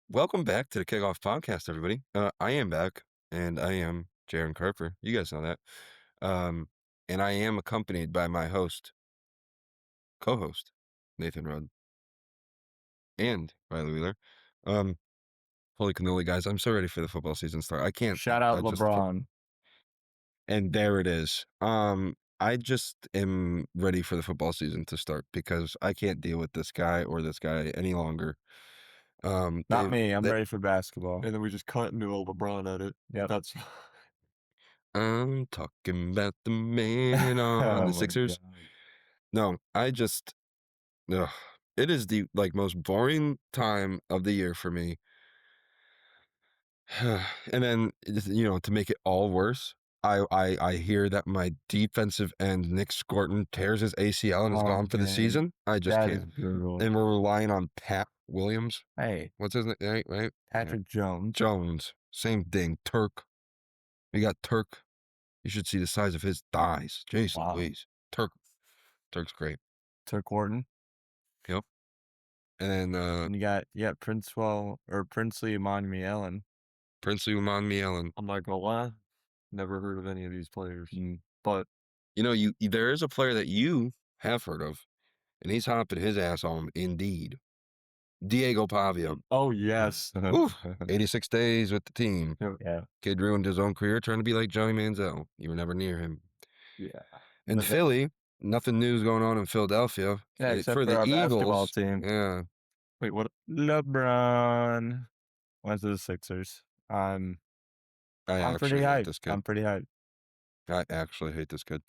Welcome back to the Kickoff Podcast, everybody. I am back, and I am Jaron Carper. You guys know that. And I am accompanied by my co-host, Nathan Rudd, and Riley Wheeler. Holy cannoli, guys! I'm so ready for the football season start. I can't. Shout out LeBron. And there it is. I just am ready for the football season to start because I can't deal with this guy or this guy any longer. Not me. I'm ready for basketball. And then we just cut into a LeBron edit. Yep. That's I'm talking about the man on Oh the my Sixers. God. No, ugh, it is the most boring time of the year for me. And then to make it all worse, I hear that my defensive end Nick Scorton tears his ACL and is gone for the man. season. I just That is can't. brutal. And we're relying on Pat Williams. Hey, What's his name? Right? Patrick Jones. Jones. Same thing. Turk. We got Turk. You should see the size of his thighs. Jason, Wow. please. Turk's great. Turk Wharton. Yep. And And you got Princely Emmanuel. Princely Emmanuel. I'm not gonna lie, never heard of any of these players. But there is a player that you have heard of, and he's hopping his ass on Indeed. Diego Pavia. oh yes, Ooh, 86 days with the team. Yeah. Kid ruined his own career trying to be like Johnny Manziel. You were never near him. Yeah. And Philly, nothing news going on in Philadelphia. Yeah, except for the our Eagles basketball team. Yeah. wait, what? LeBron went to the Sixers. I'm pretty hyped. I'm pretty hyped. I actually hate this kid.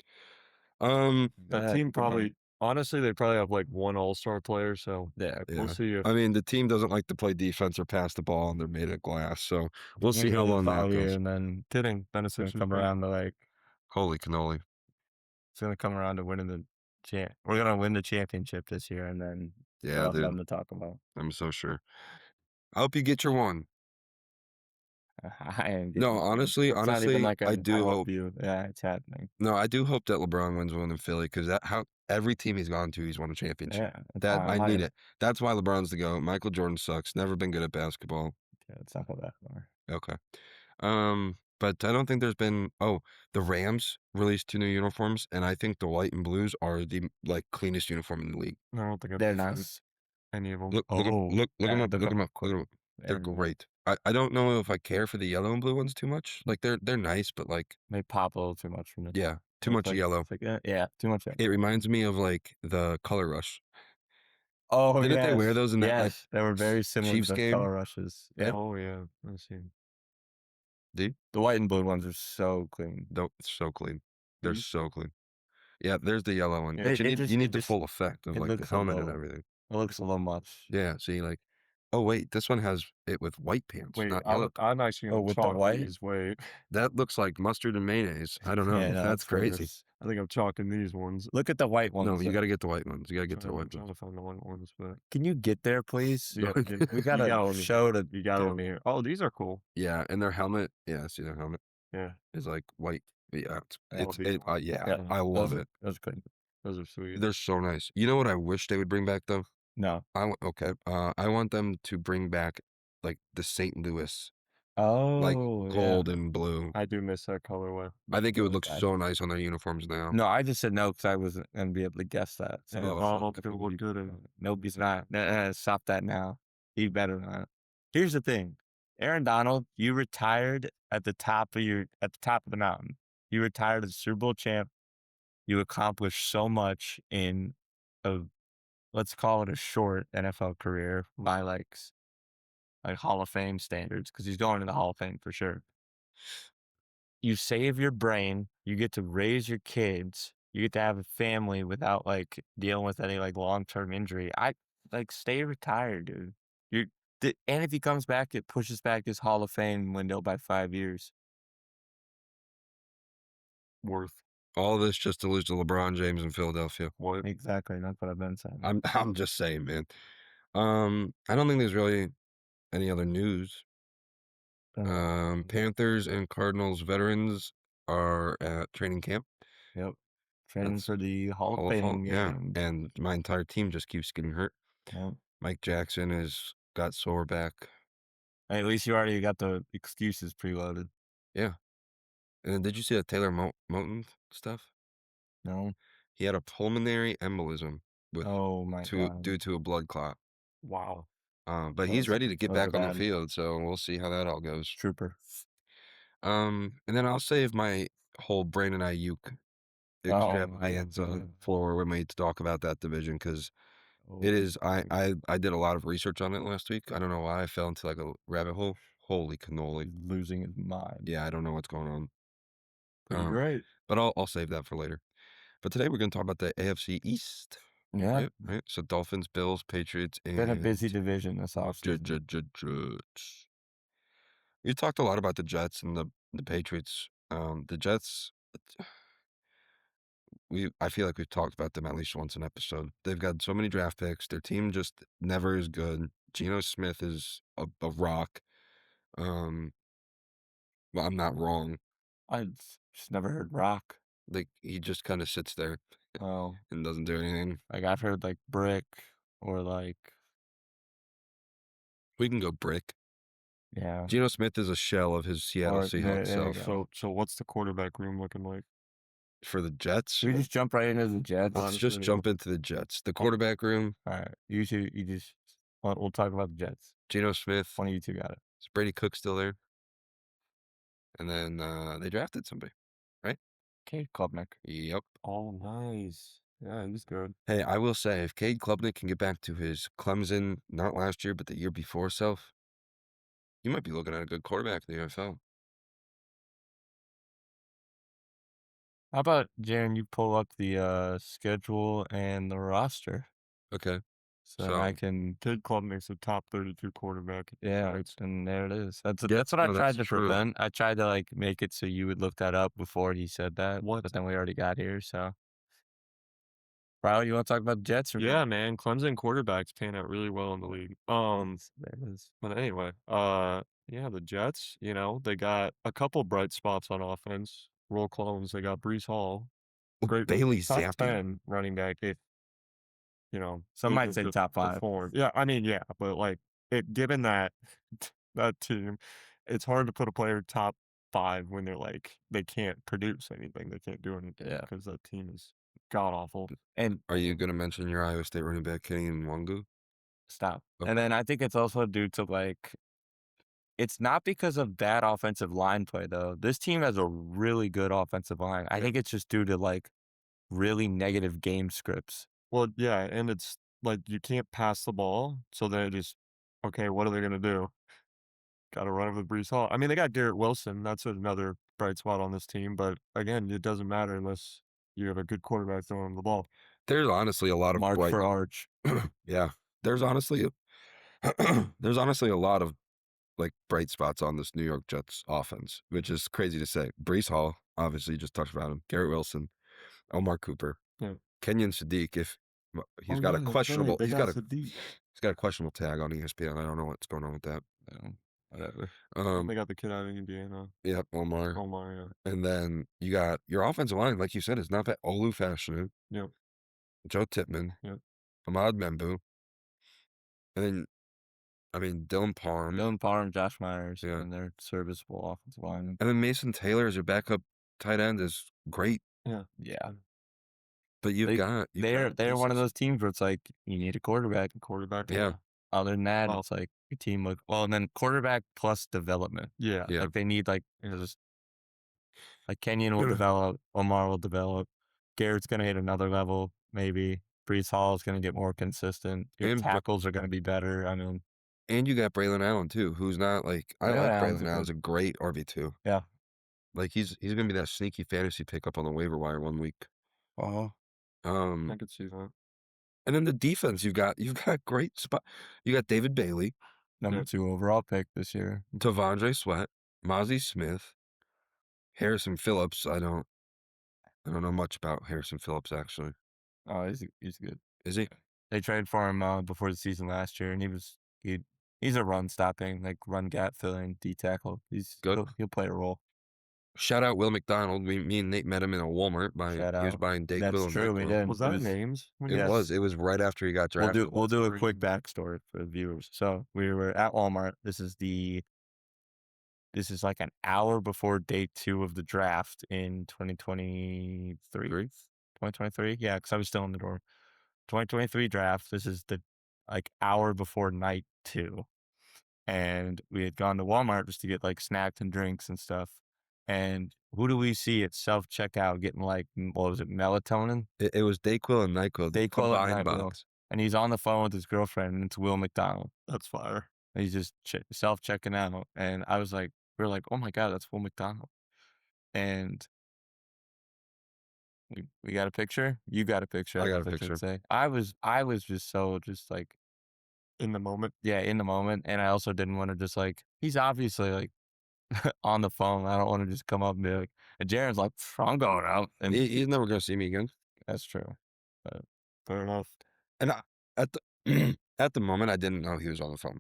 That team probably, honestly, they probably have like one all-star player. So Yeah. we'll see. I mean, the team doesn't like to play defense or pass the ball, and they're made of glass. So we'll see how long that goes. And then Kidding. Then it's gonna come around to holy cannoli. It's gonna come around to winning the We're gonna win the championship this year, and then Yeah, dude. something to talk about. I'm so sure. I hope you get your one. I am. No, honestly, not even like I do hope. Yeah, it's happening. No, I do hope that LeBron wins one in Philly because every team he's gone to, he's won a championship. Yeah, I need it. That's why LeBron's the GOAT. Michael Jordan sucks. Never been good at basketball. Yeah, it's not that far. Okay. But I don't think there's been. Oh, the Rams released 2 new uniforms, and I think the white and blues are the cleanest uniform in the league. I don't think they're nice. Any of them. Look them up. Look them up. They're great. I don't know if I care for the yellow and blue ones too much. Like they're nice, but they pop a little too much from the yeah, too much yellow. Yeah, too much. It reminds me of the Color Rush. Oh, didn't they wear those in that? Yes, they were very similar Chiefs to the game? Color Rushes. Yeah. Oh yeah, I see. The white and blue ones are so clean. So clean. They're so clean. Yeah, there's the yellow one. Yeah, but you need the full effect of the helmet and everything. It looks a little much. Yeah, see, oh wait, this one has it with white pants. Wait, not yellow. I'm actually gonna with the chalk white? these. Wait, That looks like mustard and mayonnaise. I don't know. Yeah, no, That's crazy. I think I'm chalking these ones. Look at the white ones. No, you got to get the white ones. You got to get the I'm white trying ones. to find the white ones, but Can you get there, please? Yeah, We got to show that you got them here. Oh, these are cool. Yeah, and their helmet. Yeah, see their helmet. Yeah, is like white. Yeah, yeah, I love it. Those good. those are sweet. They're so nice. You know what I wish they would bring back though? No. I want them to bring back the St. Louis Oh, gold and blue. I do miss that colorway. I think it would look so nice on their uniforms now. No, I just said no because I wasn't gonna be able to guess that. So. Yeah, I don't think it would look good. Nobody's not. Stop that now. He better not. Here's the thing, Aaron Donald, you retired at the top of the mountain. You retired as Super Bowl champ. You accomplished so much in let's call it a short NFL career by like Hall of Fame standards, because he's going to the Hall of Fame for sure. You save your brain. You get to raise your kids. You get to have a family without dealing with any long-term injury. I stay retired, dude. And if he comes back, it pushes back his Hall of Fame window by 5 years. Worth all this just to lose to LeBron James in Philadelphia. what? Exactly. That's what I've been saying. I'm just saying, man. I don't think there's really any other news. Panthers and Cardinals veterans are at training camp. Yep. Training for the Hall of Fame game. Yeah, and my entire team just keeps getting hurt. Yep. Mike Jackson has got sore back. At least you already got the excuses preloaded. Yeah. And then did you see that Taylor Moton stuff? No? He had a pulmonary embolism with Oh my god. due to a blood clot. Wow. But he's Those ready to get those are back on the bad. field, so we'll see how that all goes. Trooper. And then I'll save my whole Brandon Ayuk Oh my extravaganza god. for when we talk about that division because Oh it is. my I did a lot of research on it last week. I don't know why I fell into like a rabbit hole. Holy cannoli! He's losing his mind. Yeah, I don't know what's going on. Pretty great. But I'll save that for later. But today we're going to talk about the AFC East. Yeah. Right. So Dolphins, Bills, Patriots, and Been a busy division this offseason. Jets. You talked a lot about the Jets and the Patriots. The Jets. I feel like we've talked about them at least once an episode. They've got so many draft picks. Their team just never is good. Geno Smith is a rock. Well, I'm not wrong. I just never heard rock. Like he just kind of sits there Oh, and doesn't do anything. like I've heard like brick or like We can go brick. yeah. Geno Smith is a shell of his Seattle Or Seahawks there you self. go. So what's the quarterback room looking like? For the Jets, Should we just jump right into the Jets? let's just Honestly, jump into the Jets. The quarterback room, All right. You just we'll talk about the Jets. Geno Smith. One of you two got it. Is Brady Cook still there? And then they drafted somebody, right? Okay, Klubnik. Yep. oh, nice. Yeah, he's good. Hey, I will say, if Cade Klubnik can get back to his Clemson, not last year, but the year before self, you might be looking at a good quarterback in the NFL. How about Jaron? You pull up the schedule and the roster, Okay. so So- I can. Kid Club makes a top 32 quarterback. Yeah, Right. and there it is. That's Yeah, what I no, tried that's to true. prevent. I tried to like make it so you would look that up before he said that. What? But then we already got here, so. Riley, you want to talk about the Jets? Or Yeah, man. Clemson quarterbacks pan out really well in the league. there it is. But anyway, yeah, the Jets, they got a couple bright spots on offense. Roll clones. They got Brees Hall. Great Bailey top Zappi. 10 running back if Some might loses say the top 5. form. Yeah, I mean, yeah, but like given that that team, it's hard to put a player top 5 when they're like they can't produce anything. They can't do anything Yeah. because that team is god awful. And Are you going to mention your Iowa State running back, Kenny Nwangu? stop. Okay. And then I think it's also due to like, it's not because of bad offensive line play though. This team has a really good offensive line. I Yeah. think it's just due to like really negative game scripts. Well, yeah, and it's like you can't pass the ball, so they're just okay. What are they gonna do? Got to run with Brees Hall. I mean, they got Garrett Wilson. That's another bright spot on this team. But again, it doesn't matter unless you have a good quarterback throwing the ball. There's honestly a lot of Mark bright. for Arch. Yeah. There's honestly a lot of like bright spots on this New York Jets offense, which is crazy to say. Brees Hall, obviously, you just talked about him. Garrett Wilson, Omar Cooper, Yeah. Kenyon Sadiq. If he's Oh, got yeah, a that's questionable, right. They he's got got a Sadiq. he's got a questionable tag on ESPN. I don't know what's going on with that. Whatever. They got the kid out of Indiana. Yep, Omar. Omar, yeah. And then you got your offensive line, like you said, is not that Olu Fashanu, Yep. Joe Tippmann, Yep. Ahmad Membu, and then I mean Dylan Parham, Dylan Parham, Josh Myers, Yeah. and their serviceable offensive line. and then Mason Taylor as your backup tight end is great. Yeah. Yeah. But you've got They're one of pieces. those teams where it's like you need a quarterback. Quarterback. Yeah. Other than that, Well- it's like your team look well, and then quarterback plus development. Yeah. Yeah. Like they need like just like Kenyon will develop, Omar will develop, Garrett's gonna hit another level, maybe. Brees Hall is gonna get more consistent. Your And tackles are gonna be better. I mean, And you got Braylon Allen too, who's not like I Braylon like Allen's Braylon a Allen as a great RB2. Yeah. Like he's gonna be that sneaky fantasy pickup on the waiver wire one week. uh I could see that. And then the defense you've got great spot. You got David Bailey, number Yeah. 2 overall pick this year. Tavondre Sweat, Mozzie Smith, Harrison Phillips. I don't know much about Harrison Phillips actually. Oh, he's good. Is he? They traded for him before the season last year, and he's a run stopping, like run gap filling D tackle. Good. He'll play a role. Shout out Will McDonald. Me and Nate met him in a Walmart. Shout He was out. buying That's Dayquil and true. We NyQuil. did. Was that names? When It you- was. It was right after he got drafted. We'll do a crazy. quick backstory for the viewers. So we were at Walmart. This is like an hour before day 2 of the draft in 2023. 2023? Yeah, because I was still in the door. 2023 draft. This is the like hour before night 2. And we had gone to Walmart just to get like snacks and drinks and stuff. And who do we see at self-checkout getting like, what was it, melatonin? It was Dayquil and NyQuil. Dayquil and combined NyQuil. box. And he's on the phone with his girlfriend, and it's Will McDonald. That's fire. And he's just self-checking out. And I was like, we were like, oh my God, that's Will McDonald. And we got a picture. You got a picture. I got have a nothing to picture. say. I was just so just like, In the moment. yeah, in the moment. And I also didn't want to just like, he's obviously like on the phone. I don't want to just come up and be like, and Jaron's like, I'm going out. And He's never going to see me again. that's true. But Fair enough. And at the at the moment, I didn't know he was on the phone.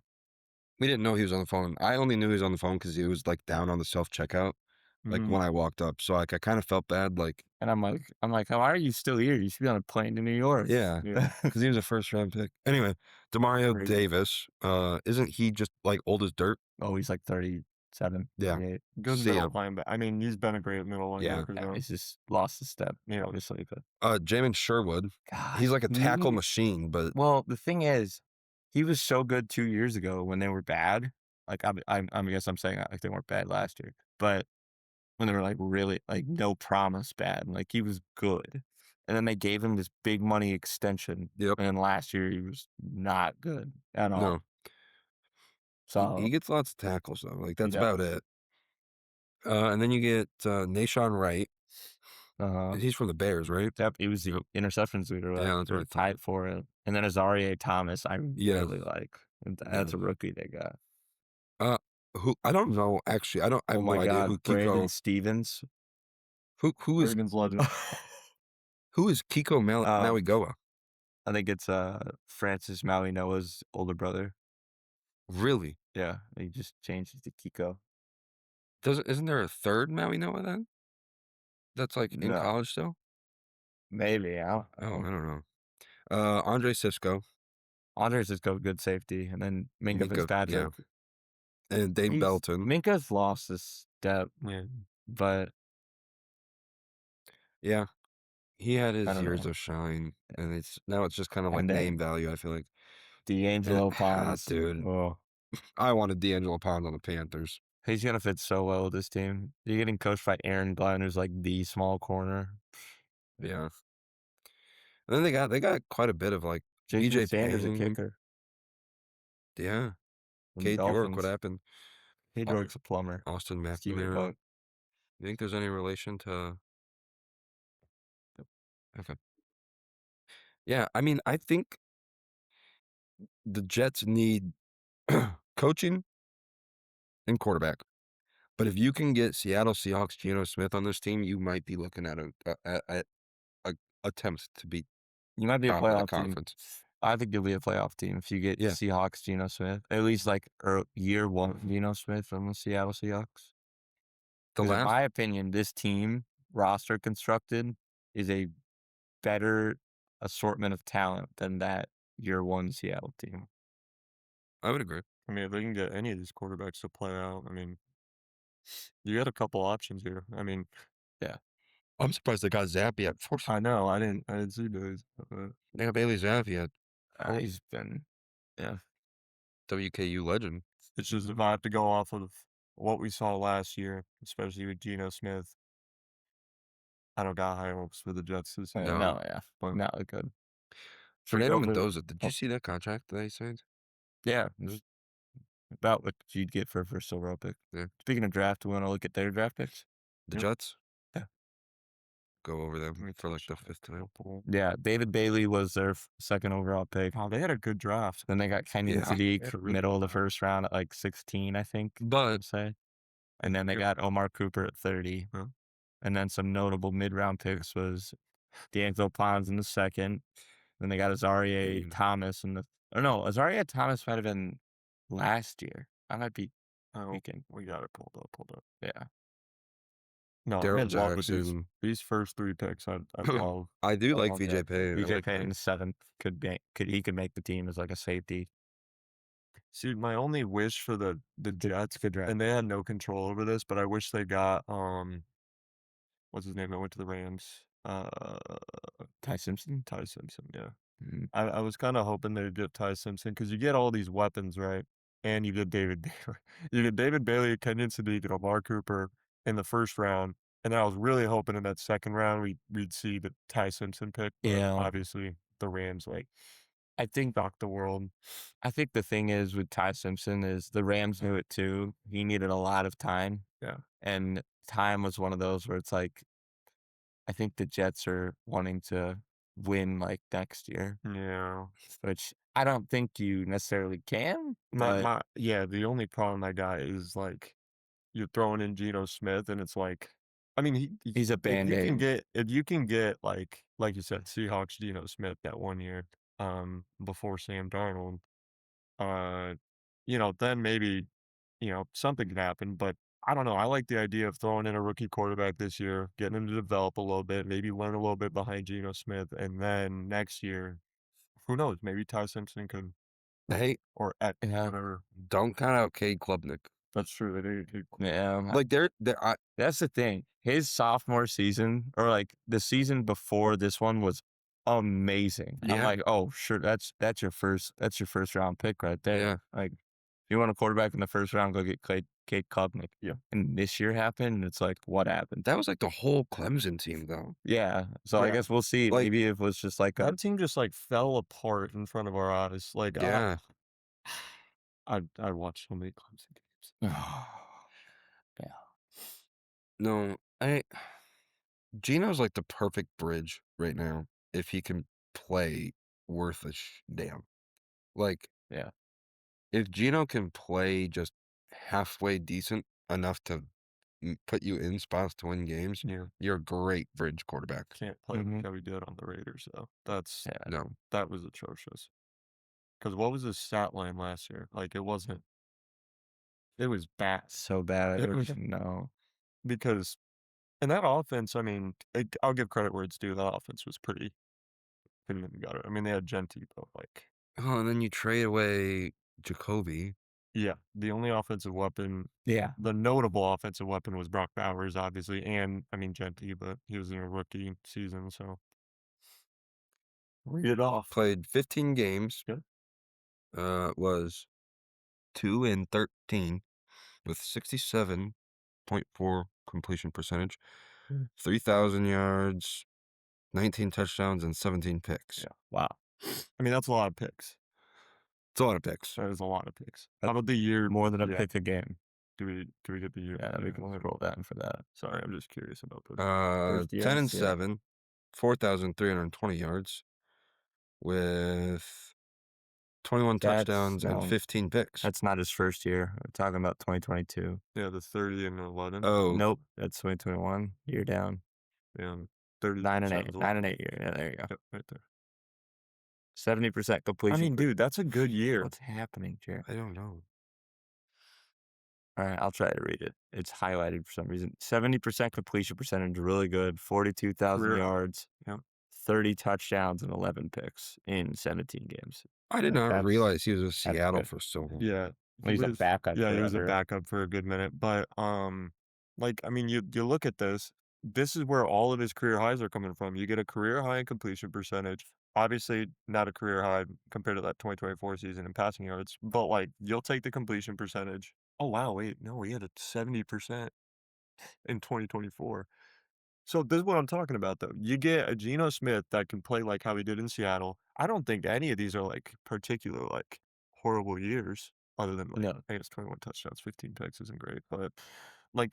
We didn't know he was on the phone. I only knew he was on the phone because he was like down on the self-checkout, like Mhm. when I walked up. So like I kind of felt bad, like and I'm like, why are you still here? You should be on a plane to New York. yeah, Yeah. because he was a first-round pick. Anyway, Demario Crazy. Davis, isn't he just like old as dirt? Oh, he's like 37. Yeah. 38. Good See middle ya. linebacker. I mean, he's been a great middle Yeah. linebacker. Yeah, though. he's just lost his step, Yeah. obviously. But Jamin Sherwood, God, he's like a tackle he- machine, but Well, the thing is, he was so good 2 years ago when they were bad. Like I guess I'm saying that like they weren't bad last year, but when they were like really like no promise bad, like he was good, and then they gave him this big money extension. Yep. And then last year he was not good at all. no, So he gets lots of tackles though. Like that's does. about it. And then you get Nashawn Wright. He's from the Bears, right? Yep, he was the interceptions leader. Yeah, that's what I thought. Tied for it. And then Azaria Thomas, I Yeah. really like. That's a rookie they got. Who I don't know actually. I have no idea who Brandon Kiko. Stevens. Who is Ravens legend. who is Kiko Maligoa? I think it's Francis Maui Noah's older brother. Really? Yeah, he just changed it to Kiko. Isn't there a third Maui Noah then? That's like in No. college still? Maybe. I I don't know. Andre Cisco Andres is good safety, and then Minka Minka, Fitzpatrick. and Dave Belton. Minka's lost his step, Yeah. but Yeah, he had his I don't years know. of shine, and it's just kind of like And then- name value. I feel like, D'Angelo Ponds, dude. Oh, I wanted D'Angelo Pound on the Panthers. he's gonna fit so well with this team. You're getting coached by Aaron Glenn, who's like the small corner. Yeah. And then they got quite a bit of like Jason BJ Sanders, a Payne. kicker. Yeah. from the Cade York, what Dolphins. happened? Cade York's a plumber. Austin Steven McNamara. Punk. You think there's any relation to? Okay. Yeah, I mean, I think the Jets need coaching and quarterback. But if you can get Seattle Seahawks Geno Smith on this team, you might be looking at a attempt to beat You might be a top of the playoff team. conference. I think you'll be a playoff team if you get Yeah. Seahawks Geno Smith. At least like year 1 Geno Smith from the Seattle Seahawks. The 'Cause in last, my opinion, this team roster constructed is a better assortment of talent than that year 1 Seattle team. I would agree. I mean, if they can get any of these quarterbacks to play out, I mean, you got a couple options here. I mean, I'm surprised they got Zappi at fourth. I know I didn't see those. They got Bailey Zappi at He's been, WKU legend. It's just if I have to go off of what we saw last year, especially with Geno Smith, I don't got high hopes for the Jets this year. No. But not good. Fernando over- Mendoza, did you see that contract that he signed? Yeah, just about what you'd get for a first overall pick. Yeah. Speaking of draft, we want to look at their draft picks. The Yep. Jets? Yeah. Go over them Let me for like the check fifth time. Yeah, David Bailey was their second overall pick. Oh, they had a good draft. Then they got Kenyon Yeah. Sadiq, They had a really middle of good the first round at like 16, I think. But I'd say. And then they Yeah. got Omar Cooper at 30. Yeah. And then some notable mid-round picks was D'Angelo Ponds in the second. Then they got Azaria Thomas in the... Or no, Azaria Thomas might have been last year. I might be Oh, thinking. we got it pulled up. Yeah. No, I'm Daryl in love with Jackson. these first 3 picks. I love. I do I like love VJ that. Payne. I BJ like Payne that. in 7th could make the team as like a safety. See, my only wish for the Jets, Good draft. and they had no control over this, but I wish they got what's his name that went to the Rams? Ty Simpson. Ty Simpson. Yeah. Mhm. I was kind of hoping they'd get Ty Simpson because you get all these weapons, right? And you get David Bailey. You get David Bailey, Kenyon Sadiq, and Omar Cooper in the first round. And then I was really hoping in that second round we'd see the Ty Simpson pick. But Yeah. obviously the Rams I think shocked the world. I think the thing is with Ty Simpson is the Rams knew it too. He needed a lot of time, Yeah. and time was one of those where it's like I think the Jets are wanting to win like next year, Yeah. which I don't think you necessarily can, but The only problem I got is you're throwing in Geno Smith and it's like I mean he's a Band-Aid. if you can get like you said, Seahawks Geno Smith that 1 year before Sam Darnold, uh then maybe, something can happen. But I don't know. I like the idea of throwing in a rookie quarterback this year, getting him to develop a little bit, maybe learn a little bit behind Geno Smith, and then next year, who knows? Maybe Ty Simpson could Hey, or at Yeah. whatever. don't count out Cade Klubnik. That's true. They did. Yeah, Like they're that's the thing. His sophomore season, or like the season before this one, was amazing. I'm Yeah. like, oh, sure, that's your first round pick right there. Yeah. Like, if you want a quarterback in the first round, go get Cade Klubnik. Yeah. And this year happened, and it's like, what happened? that was like the whole Clemson team though. Yeah. So I Yeah. guess we'll see. Like- Maybe it was just like a That team just fell apart in front of our eyes. Yeah. I watched so many Clemson games. No, Gino's like the perfect bridge right now if he can play worth a damn. Like, Yeah. if Gino can play just halfway decent enough to put you in spots to win games, Yeah. you're a great bridge quarterback. Can't play Mhm. like how he did on the Raiders though. Yeah. No, That was atrocious. Because what was his stat line last year? It wasn't. It was bad. So bad. I It don't was- even know. Because in that offense, I mean, I'll give credit where it's due. That offense was pretty in the gutter. I mean, they had Genti, but oh, and then you trade away Jacoby. yeah, the only offensive weapon, Yeah. the notable offensive weapon was Brock Bowers, obviously, and I mean Genti, but he was in a rookie season, so read it off. Played 15 games. Good. Was 2-13 with 67.4 completion percentage, Hmm. 3,000 yards, 19 touchdowns, and 17 picks. Yeah. Wow. I mean, that's a lot of picks. It's a lot of picks. That is a lot of picks. How about the year? More than a Yeah. pick a game. Do we get the year? Yeah, we can scroll down for that. Sorry, I'm just curious about those. 10 and yeah. 7, 4,320 yards with 21 touchdowns and 15 picks. That's not his first year. We're talking about 2022. Yeah, the 30 and 11. Oh, Nope, that's 2021. Year down. And 30. 9 and 8. 9 and 8 year. Yeah, there you go. Yep, right there. 70% completion. I mean, dude, that's a good year. What's happening, Jaron? I don't know. All right, I'll try to read it. It's highlighted for some reason. 70% completion percentage, really good. 42,000 Career- yards. Yep. 30 touchdowns and 11 picks in 17 games. I did not That's- realize he was with Seattle good. for so long. Yeah. He's a backup. Yeah, he was a forever. backup for a good minute. But I mean, you look at this. This is where all of his career highs are coming from. You get a career high in completion percentage. Obviously, not a career high compared to that 2024 season in passing yards. But you'll take the completion percentage. Oh wow, wait, no, he had a 70% in 2024. So this is what I'm talking about, though. You get a Geno Smith that can play like how he did in Seattle. I don't think any of these are particular horrible years, other than No. I guess 21 touchdowns, 15 picks isn't great, but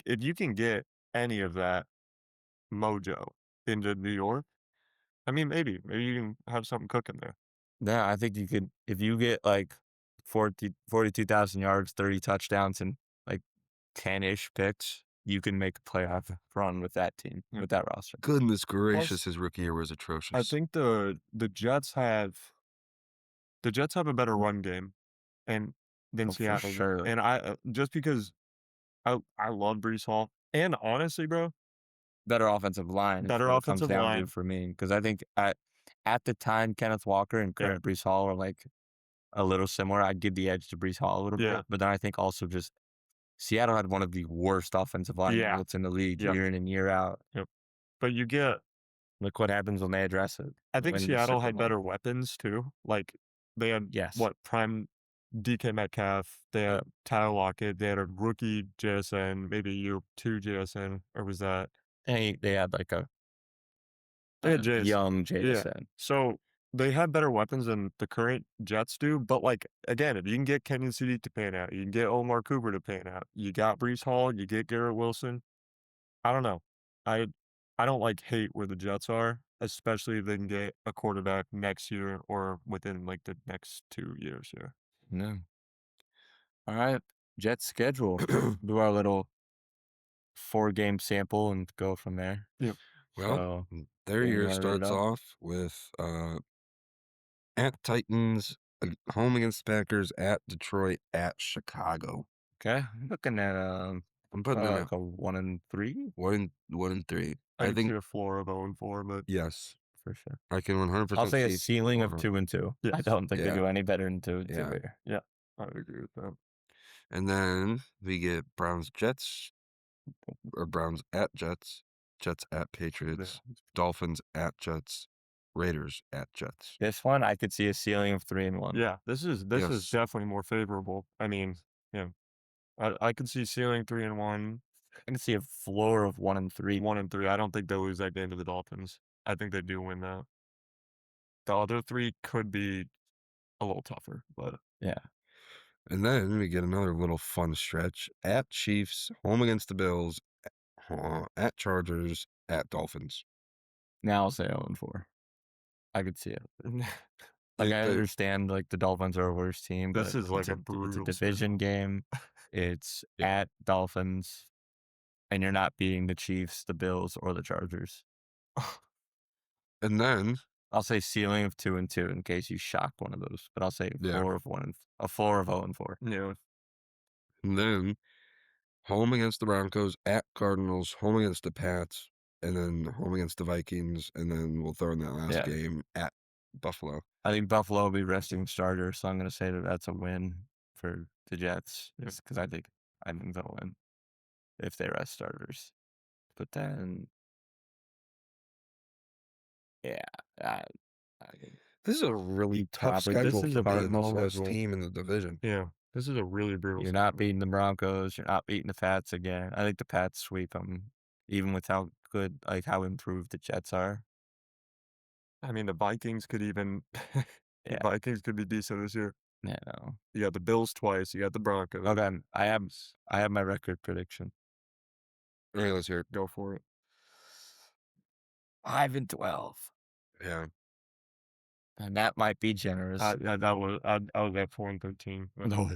if you can get any of that mojo into New York, I mean, maybe you can have something cooking there. Yeah, I think you could, if you get 42,000 yards, 30 touchdowns, and 10-ish picks, you can make a playoff run with that team, Yeah. with that roster. Goodness gracious, his rookie year was atrocious. I think the Jets have a better run game than Oh, for Seattle. sure. And I just because I love Brees Hall, and honestly, bro, better offensive line is Better what it comes offensive down to line. for me, because I think at the time, Kenneth Walker and Yeah. current Breece Hall are, like, a little similar. I'd give the edge to Breece Hall a little Yeah. bit, but then I think also just Seattle had one of the worst offensive line Yeah. units in the league Yep. year in and year out. Yep. But you get Look what happens when they address it. I think Win the Seattle Super had Bowl. better weapons too. Like they had Yes. prime DK Metcalf, they had Tyler Lockett, they had a rookie JSN, maybe year 2 JSN, or was that They had, like, they had young Yeah. Jason. So they have better weapons than the current Jets do, but like again, if you can get Kenyon City to pan out, you can get Omar Cooper to pan out, you got Breece Hall, you get Garrett Wilson. I don't know. I I don't like hate where the Jets are, especially if they can get a quarterback next year or within like the next 2 years here. No. All right. Jets schedule. Do our little 4-game sample and go from there. Yep. Well, So, their yeah, you year wanna read it starts up? off with at Titans, home against Packers, at Detroit, at Chicago. Okay. I'm looking at I'm putting them like at a 1-3 1-3. I I can see think a floor of 0-4, but yes, for sure. I can 100% I'll say a see ceiling of Florida. 2-2. I Yes. don't think they Yeah. do any better than 2-2 Yeah. here. yeah, I would agree with that. And then we get Browns Jets, or Browns at Jets, Jets at Patriots, Dolphins at Jets, Raiders at Jets. This one, I could see a ceiling of 3-1. Yeah, this is Yes. definitely more favorable. I mean, yeah, I could see ceiling 3-1, I can see a floor of 1-3. 1-3. I don't think they'll lose that game to the Dolphins. I think they do win that. The other 3 could be a little tougher, but Yeah. And then we get another little fun stretch at Chiefs, home against the Bills, at Chargers, at Dolphins. Now I'll say 0-4. I could see it. Like, Think I that- understand, like, the Dolphins are a worse team, This but is like it's a it's a brutal division game. It's Yeah. at Dolphins, and you're not beating the Chiefs, the Bills, or the Chargers. And then I'll say ceiling of 2-2 in case you shock one of those, but I'll say Yeah. a floor of 0-4. Yeah. And then home against the Broncos, at Cardinals, home against the Pats, and then home against the Vikings, and then we'll throw in that last Yeah. game at Buffalo. I think Buffalo will be resting starters, so I'm going to say that that's a win for the Jets, just because I think they'll win if they rest starters. But then, yeah, This is a really tough probably- schedule this is for a being the Cardinals slowest schedule. team in the division. Yeah, this is a really brutal You're not schedule. beating the Broncos. You're not beating the Pats again. I think the Pats sweep them, even with how good, like how improved the Jets are. I mean, the Vikings could even the Yeah. Vikings could be decent this year. Yeah, no. You got the Bills twice, you got the Broncos. Okay, I have my record prediction. All right, let's hear it. Go for it. 5-12, Yeah. and that might be generous. I was at 4-13. but- No.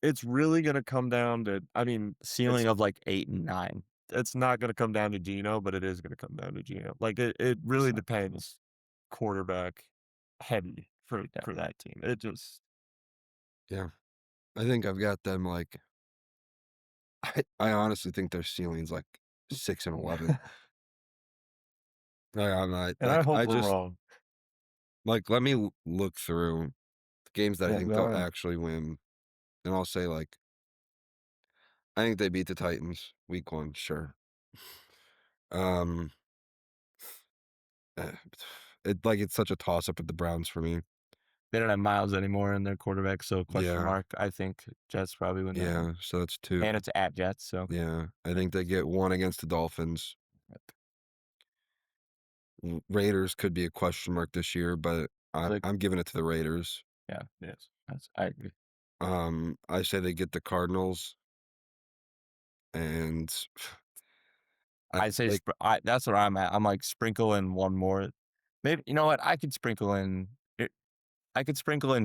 It's really gonna come down to. I mean, Ceiling it's, of like 8-9. it's not gonna come down to Geno, but it is gonna come down to Geno. Like it really depends. Quarterback heavy for that team. It just Yeah. I think I've got them like I honestly think their ceiling's like 6-11. I'm not and I like, hope I we're just wrong. like let me look through the games that I Yeah, think go they'll ahead. actually win, and I'll say like I think they beat the Titans week 1, sure. Um, it's such a toss up with the Browns for me. They don't have Miles anymore in their quarterback, so question Yeah. mark. I think Jets probably win that. Yeah, so that's 2. And it's at Jets, so Yeah, I think they get 1 against the Dolphins. Raiders could be a question mark this year, but I'm giving it to the Raiders. yeah, yes, I agree. I say they get the Cardinals, and I say like, that's where I'm at. I'm like sprinkle in one more. Maybe you know what? I could sprinkle in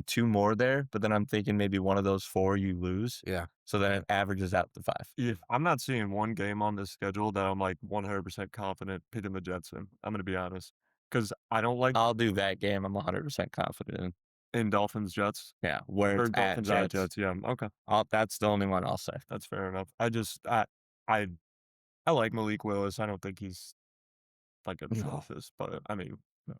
2 more there, but then I'm thinking maybe one of those 4 you lose, yeah, so then it averages out to 5. If I'm not seeing one game on this schedule that I'm like 100% confident picking the Jets in. I'm gonna be honest, because I don't like I'll do that game. I'm 100% confident in. Dolphins Jets Yeah, where or it's at Dolphins at Jets. Jets. Yeah, okay, That's the only one I'll say. that's fair enough. I like Malik Willis. I don't think he's like atrocious, but I mean, No.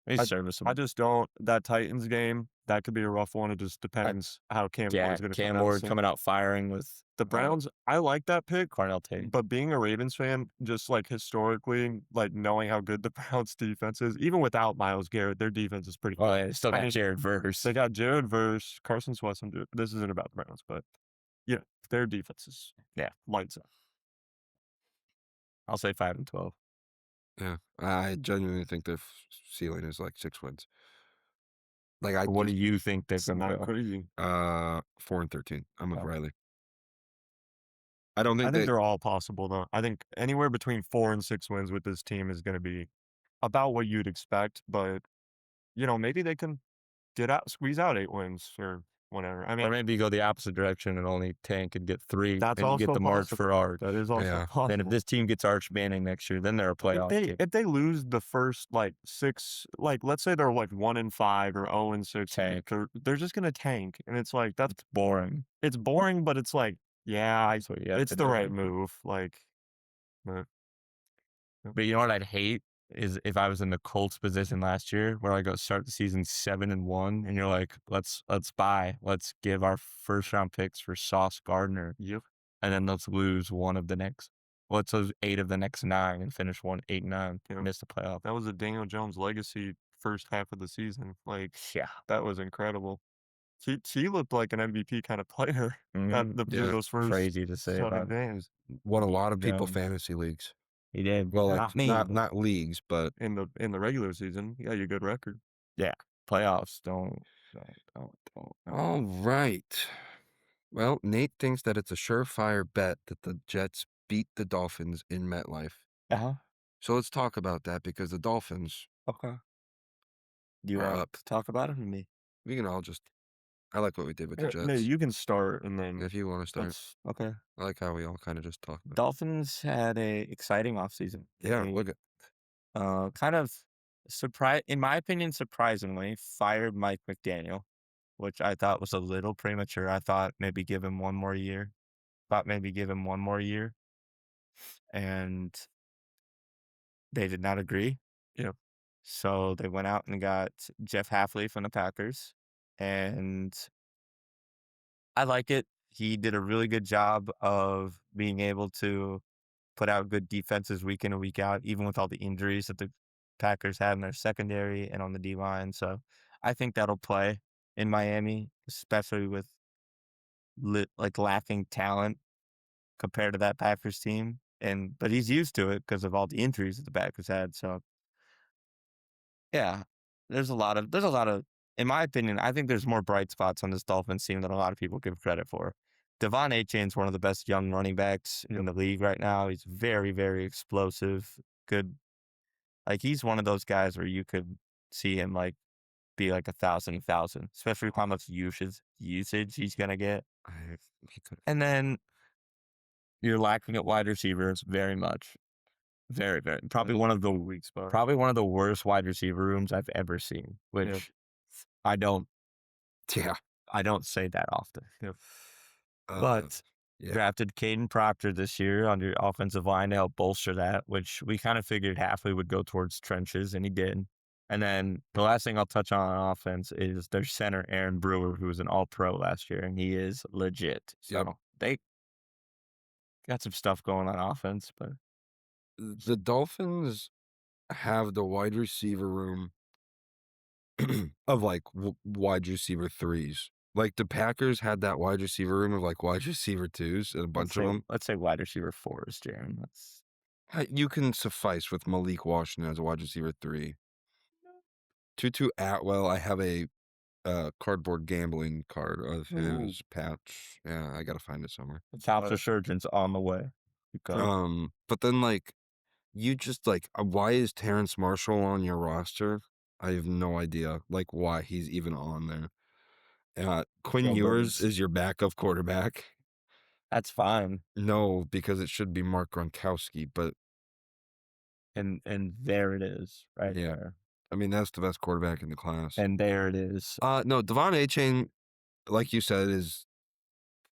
He's I serviceable. just don't. That Titans game, that could be a rough one. It just depends how Cam Ward's going to come Cam out. Ward soon. coming out firing with The Browns, I like that pick, Cornell Tate. but being a Ravens fan, just like historically, like knowing how good the Browns defense is, even without Myles Garrett, their defense is pretty good. Well, they still got I mean, Jared Verse. They got Jared Verse, Carson Swenson. This isn't about the Browns, but yeah, their defense is lights up. I'll say 5-12. Yeah, I genuinely think their ceiling is like 6 wins. Like What do you think they're It's going to not go? crazy. 4-13. I'm with Oh. Riley. I don't I think think they're all possible though. I think anywhere between 4 and 6 wins with this team is going to be about what you'd expect, but maybe they can squeeze out 8 wins or whatever. I Or mean, maybe go the opposite direction and only tank and get 3. that's and you get also the March possible. for Arch. That is also Yeah. possible. Then if this team gets Arch Manning next year, then they're a playoff team. If they lose the first 6, let's say they're 1-5 or 0-6, Tank. they're just gonna tank, and it's like that's Boring. it's boring, but it's like That's what you have it's to the do. right move. But you know what I'd hate is if I was in the Colts position last year where I go start the season 7-1 and you're like, let's give our first round picks for Sauce Gardner. Yep. And then let's lose let's lose 8 of the next 9 and finish 8-9. Yeah. Miss the playoff. That was a Daniel Jones legacy first half of the season. Yeah. That was incredible. He looked like an MVP kind of player those first Crazy to say 7 about games Won a lot of people Jones. fantasy leagues. He did. Well, Not me. not leagues, but in the regular season. You got your good record. Playoffs don't. all right. Well, Nate thinks that it's a surefire bet that the Jets beat the Dolphins in MetLife. Uh-huh. So let's talk about that because the Dolphins Okay. Do you are want up. to talk about it or me? We can all just. I like what we did with the Jets. No, you can start and then If you want to start, Okay. I like how we all kind of just talk about. Dolphins had a exciting offseason. Yeah, They, look at. kind of in my opinion, surprisingly, fired Mike McDaniel, which I thought was a little premature. I thought maybe give him one more year. And they did not agree. Yeah. So they went out and got Jeff Halfley from the Packers, and I like it. He did a really good job of being able to put out good defenses week in and week out, even with all the injuries that the Packers had in their secondary and on the D-line. So I think that'll play in Miami, especially with lacking talent compared to that Packers team. But he's used to it because of all the injuries that the Packers had. So yeah, there's a lot of, in my opinion, I think there's more bright spots on this Dolphins team than a lot of people give credit for. Devon Achane's one of the best young running backs in the league right now. He's very, very explosive, good. He's one of those guys where you could see him be 1,000, especially with how much usage he's gonna get. He could. And then you're lacking at wide receivers very much, very, very. Probably one of the worst wide receiver rooms I've ever seen. Which I don't. Yeah. I don't say that often. But yeah. drafted Caden Proctor this year on your offensive line to help bolster that, which we kind of figured Halfley would go towards trenches, and he did. And then the last thing I'll touch on offense is their center, Aaron Brewer, who was an all-pro last year, and he is legit. So they got some stuff going on offense. But the Dolphins have the wide receiver room of wide receiver 3s. The Packers had that wide receiver room of wide receiver 2s and a bunch of them. Let's say wide receiver 4s, Jaron. You can suffice with Malik Washington as a wide receiver 3. Tutu Atwell, I have a cardboard gambling card of his patch. Yeah, I gotta find it somewhere. The top resurgence on the way. But then you just why is Terrence Marshall on your roster? I have no idea why he's even on there. Quinn Ewers is your backup quarterback. That's fine. No, because it should be Mark Gronkowski, but and there it is, right there. I mean, that's the best quarterback in the class. And there it is. No, Devon Achane, like you said, is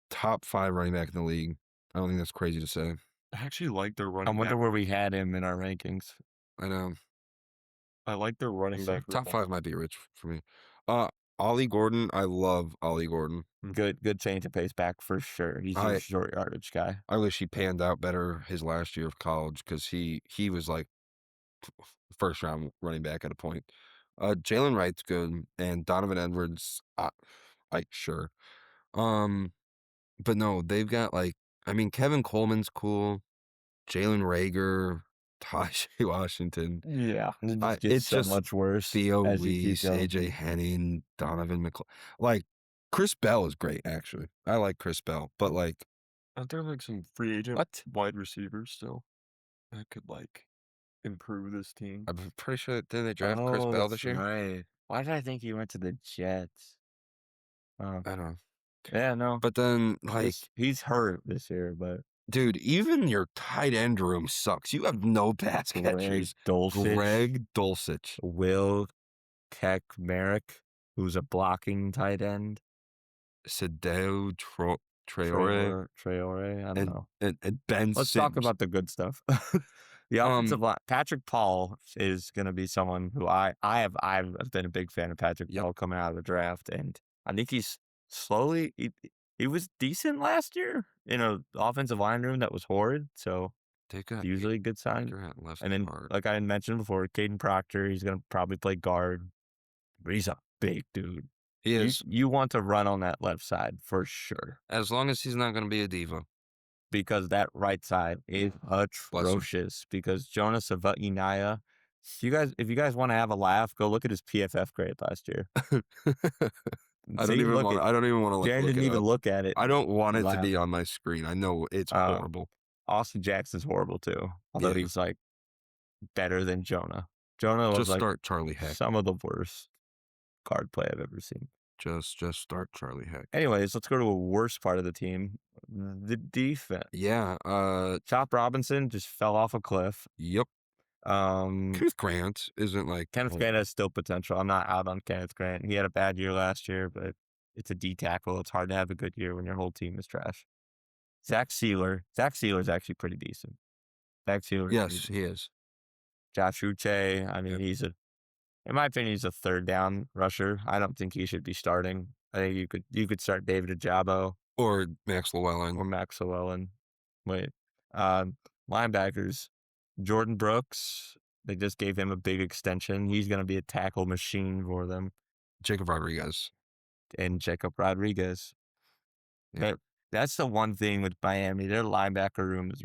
top 5 running back in the league. I don't think that's crazy to say. I actually like their I running wonder back. where we had him in our rankings. I know. I like their running back. Top 5 might be rich for me. Ollie Gordon. I love Ollie Gordon. Good change of pace back for sure. He's a short yardage guy. I wish he panned out better his last year of college because he was like first round running back at a point. Jalen Wright's good, and Donovan Edwards. Sure. But no, they've got Kevin Coleman's cool. Jalen Reagor, Tajay Washington. Yeah, It's so just much worse. Theo as you keep Weiss, going. AJ Henning, Donovan McClain. Chris Bell is great, actually. I like Chris Bell, but Aren't there some free agent What? wide receivers still that could improve this team? I'm pretty sure did they draft Chris Bell this year? Right. Why did I think he went to the Jets? I don't know. Yeah, no. But then, he's hurt this year, but dude, even your tight end room sucks. You have no pass catchers. Greg Dulcich. Will Merrick, who's a blocking tight end. Sadeo Traore. I don't know. And Ben Let's Sims. talk about the good stuff. The offensive line. Patrick Paul is going to be someone who I've been a big fan of Patrick Paul coming out of the draft, and I think he's slowly. He was decent last year in an offensive line room that was horrid, so usually a good sign. And then, like I mentioned before, Caden Proctor, he's going to probably play guard, but he's a big dude. He is. You want to run on that left side for sure. As long as he's not going to be a diva. Because that right side is atrocious. Because Jonas Avainaya, if you guys want to have a laugh, go look at his PFF grade last year. I don't even want to Jaron didn't even look at it. I don't want it to be on my screen. I know it's horrible. Austin Jackson's horrible too. Although he's better than Jonah. Jonah was start Charlie Heck. Some of the worst card play I've ever seen. Just start Charlie Heck. Anyways, let's go to a worse part of the team. The defense. Yeah. Chop Robinson just fell off a cliff. Yep. Kenneth Grant isn't Kenneth Grant has still potential. I'm not out on Kenneth Grant. He had a bad year last year, but it's a D tackle. It's hard to have a good year when your whole team is trash. Zach Sealer is actually pretty decent. Zach Sealer. Yes, he is. Josh Uche. He's in my opinion, he's a third down rusher. I don't think he should be starting. I think you could start David Ajabo or Max Llewellyn. Wait, linebackers. Jordan Brooks. They just gave him a big extension. He's going to be a tackle machine for them. Jacob Rodriguez. Yeah. That's the one thing with Miami. Their linebacker room is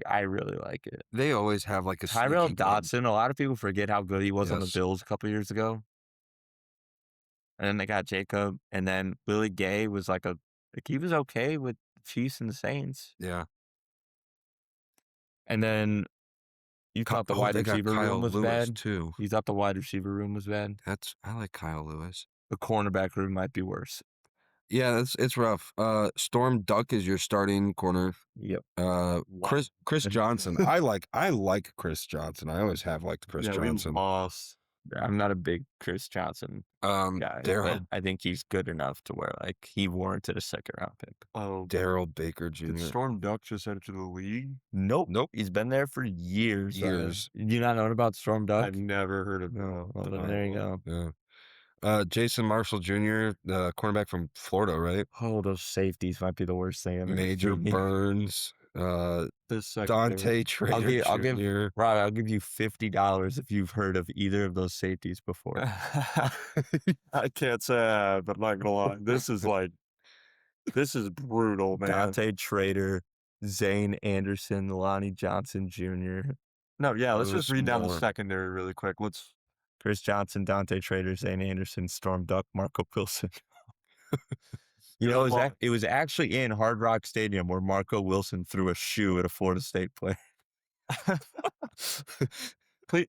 I really like it. They always have a Tyrell Dodson. A lot of people forget how good he was on the Bills a couple years ago. And then they got Jacob, and then Willie Gay was he was okay with the Chiefs and the Saints. Yeah. And then you thought the wide receiver room was bad too. You thought the wide receiver room was bad. I like Kyle Lewis. The cornerback room might be worse. Yeah, it's rough. Storm Duck is your starting corner. Yep. Chris Johnson. I like Chris Johnson. I always have liked Chris Johnson. I'm not a big Chris Johnson guy, but I think he's good enough to where he warranted a second round pick. Oh, Daryl Baker Jr. Did Storm Duck just enter the league? Nope. He's been there for years. You not know about Storm Duck? I've never heard of him. No. Well, there you go. Yeah. Jason Marshall Jr., the cornerback from Florida, right? Oh, those safeties might be the worst thing I've ever Major seen. Burns, Dante Trader Jr. Rob, I'll give you $50 if you've heard of either of those safeties before. I can't say I have, but I'm not gonna lie. This is brutal, man. Dante Trader, Zane Anderson, Lonnie Johnson Jr. No, yeah, let's just read down the secondary really quick. Chris Johnson, Dante Trader, Zane Anderson, Storm Duck, Marco Wilson. It was actually in Hard Rock Stadium where Marco Wilson threw a shoe at a Florida State player.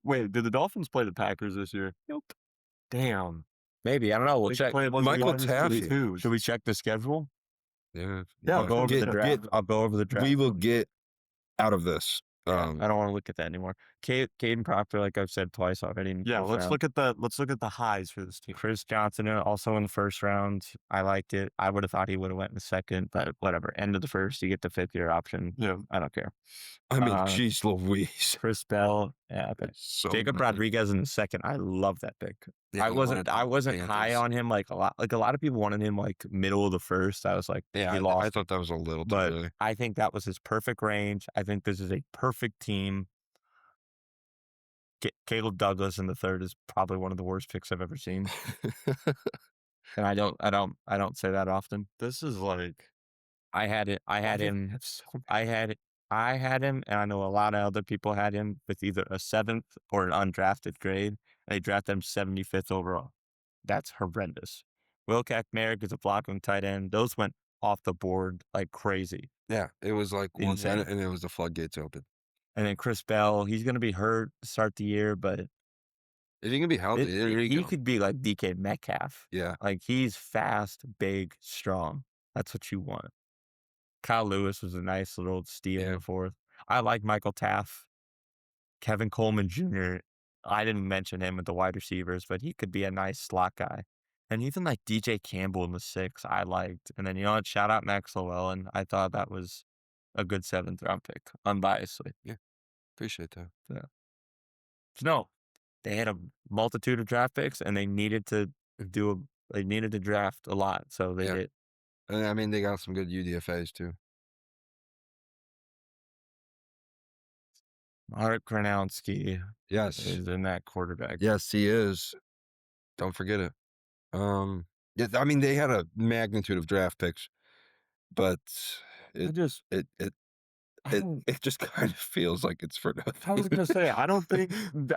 Wait, did the Dolphins play the Packers this year? Nope. Damn. Maybe. I don't know. We'll check. Michael Taffy. Should we check the schedule? Yeah. I'll go over the draft. We will get out of this. I don't want to look at that anymore. Caden Proctor, like I've said twice already. In the Yeah, first let's round. look at the highs for this team. Chris Johnson also in the first round. I liked it. I would have thought he would have went in the second, but whatever. End of the first, you get the 5th-year option. Yeah. I don't care. I mean, geez Louise. Chris Bell. Yeah, okay. So Jacob many. Rodriguez in the second. I love that pick. Yeah, I he wanted wasn't the high Panthers. on him like a lot. Like a lot of people wanted him like middle of the first. I was like, Yeah, he lost. I thought that was a little too But early. I think that was his perfect range. I think this is a perfect team. Caleb Douglas in the third is probably one of the worst picks I've ever seen. And I don't say that often. This is like I had him, and I know a lot of other people had him with either a 7th or an undrafted grade, and they drafted him 75th overall. That's horrendous. Will Merrick is a blocking tight end. Those went off the board like crazy. Yeah, it was like 1 Insane. minute, and it was the floodgates open. And then Chris Bell, he's going to be hurt to start the year, but If he can be healthy, there you he go. could be like DK Metcalf. Yeah. Like, he's fast, big, strong. That's what you want. Kyle Lewis was a nice little steal in the fourth. I like Michael Taft. Kevin Coleman Jr., I didn't mention him with the wide receivers, but he could be a nice slot guy. And even like DJ Campbell in the 6th, I liked. And then, you know what? Shout out Max Llewellyn. I thought that was a good 7th-round pick, unbiasedly. Yeah. Appreciate that. Yeah. So, no, they had a multitude of draft picks, and they needed to draft a lot, so they did. And I mean, they got some good UDFAs too. Mark Gronowski Yes. is in that quarterback. Yes, he is. Don't forget it. Yeah, I mean, they had a magnitude of draft picks, but it just kind of feels like it's for nothing. I was gonna say, I don't think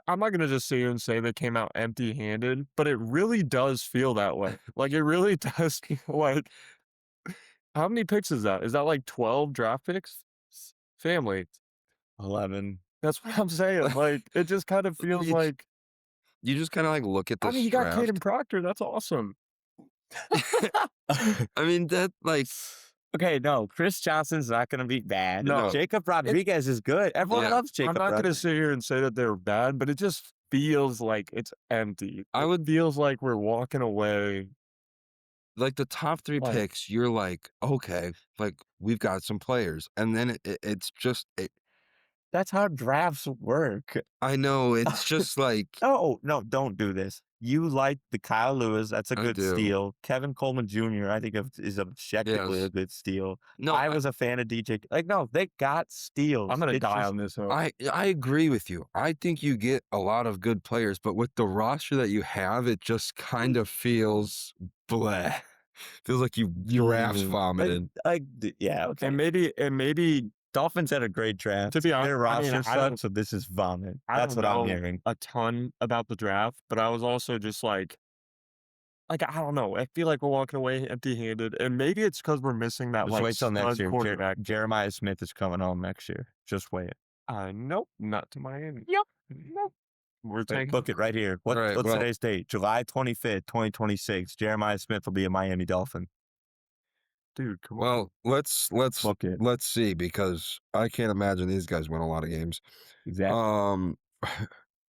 I'm not gonna just sit here and say they came out empty-handed, but it really does feel that way. Like, it really does feel like. How many picks is that? Is that like 12 draft picks? Family. 11. That's what I'm saying. Like, it just kind of feels like. You just kind of like look at this I mean, you got draft. Caden Proctor. That's awesome. I mean, that like. Okay, no, Chris Johnson's not going to be bad. No. Jacob Rodriguez is good. Everyone loves Jacob I'm not Rodriguez. going to sit here and say that they're bad, but it just feels like it's empty. It feels like we're walking away. Like the top 3 picks, you're like, okay, like we've got some players. And then it's just. That's how drafts work. I know. It's just like. No, don't do this. You like the Kyle Lewis. That's a good steal. Kevin Coleman Jr., I think is objectively a good steal. No, I was a fan of DJ. Like, no, they got steals. I'm going to die on this. I agree with you. I think you get a lot of good players, but with the roster that you have, it just kind of feels bleh. Feels like you draft vomited. Yeah, okay. And maybe Dolphins had a great draft. To be honest, their roster I sucked, so this is vomit. That's what I'm hearing. A ton about the draft, but I was also just like I don't know. I feel like we're walking away empty-handed, and maybe it's because we're missing that Just wait till next year. quarterback. Jeremiah Smith is coming home next year. Just wait. Nope, not to Miami. Yep. Nope. We're taking. Book it right here. What's today's date? July 25th, 2026. Jeremiah Smith will be a Miami Dolphin. Dude, come on. Well, let's see, because I can't imagine these guys win a lot of games. Exactly.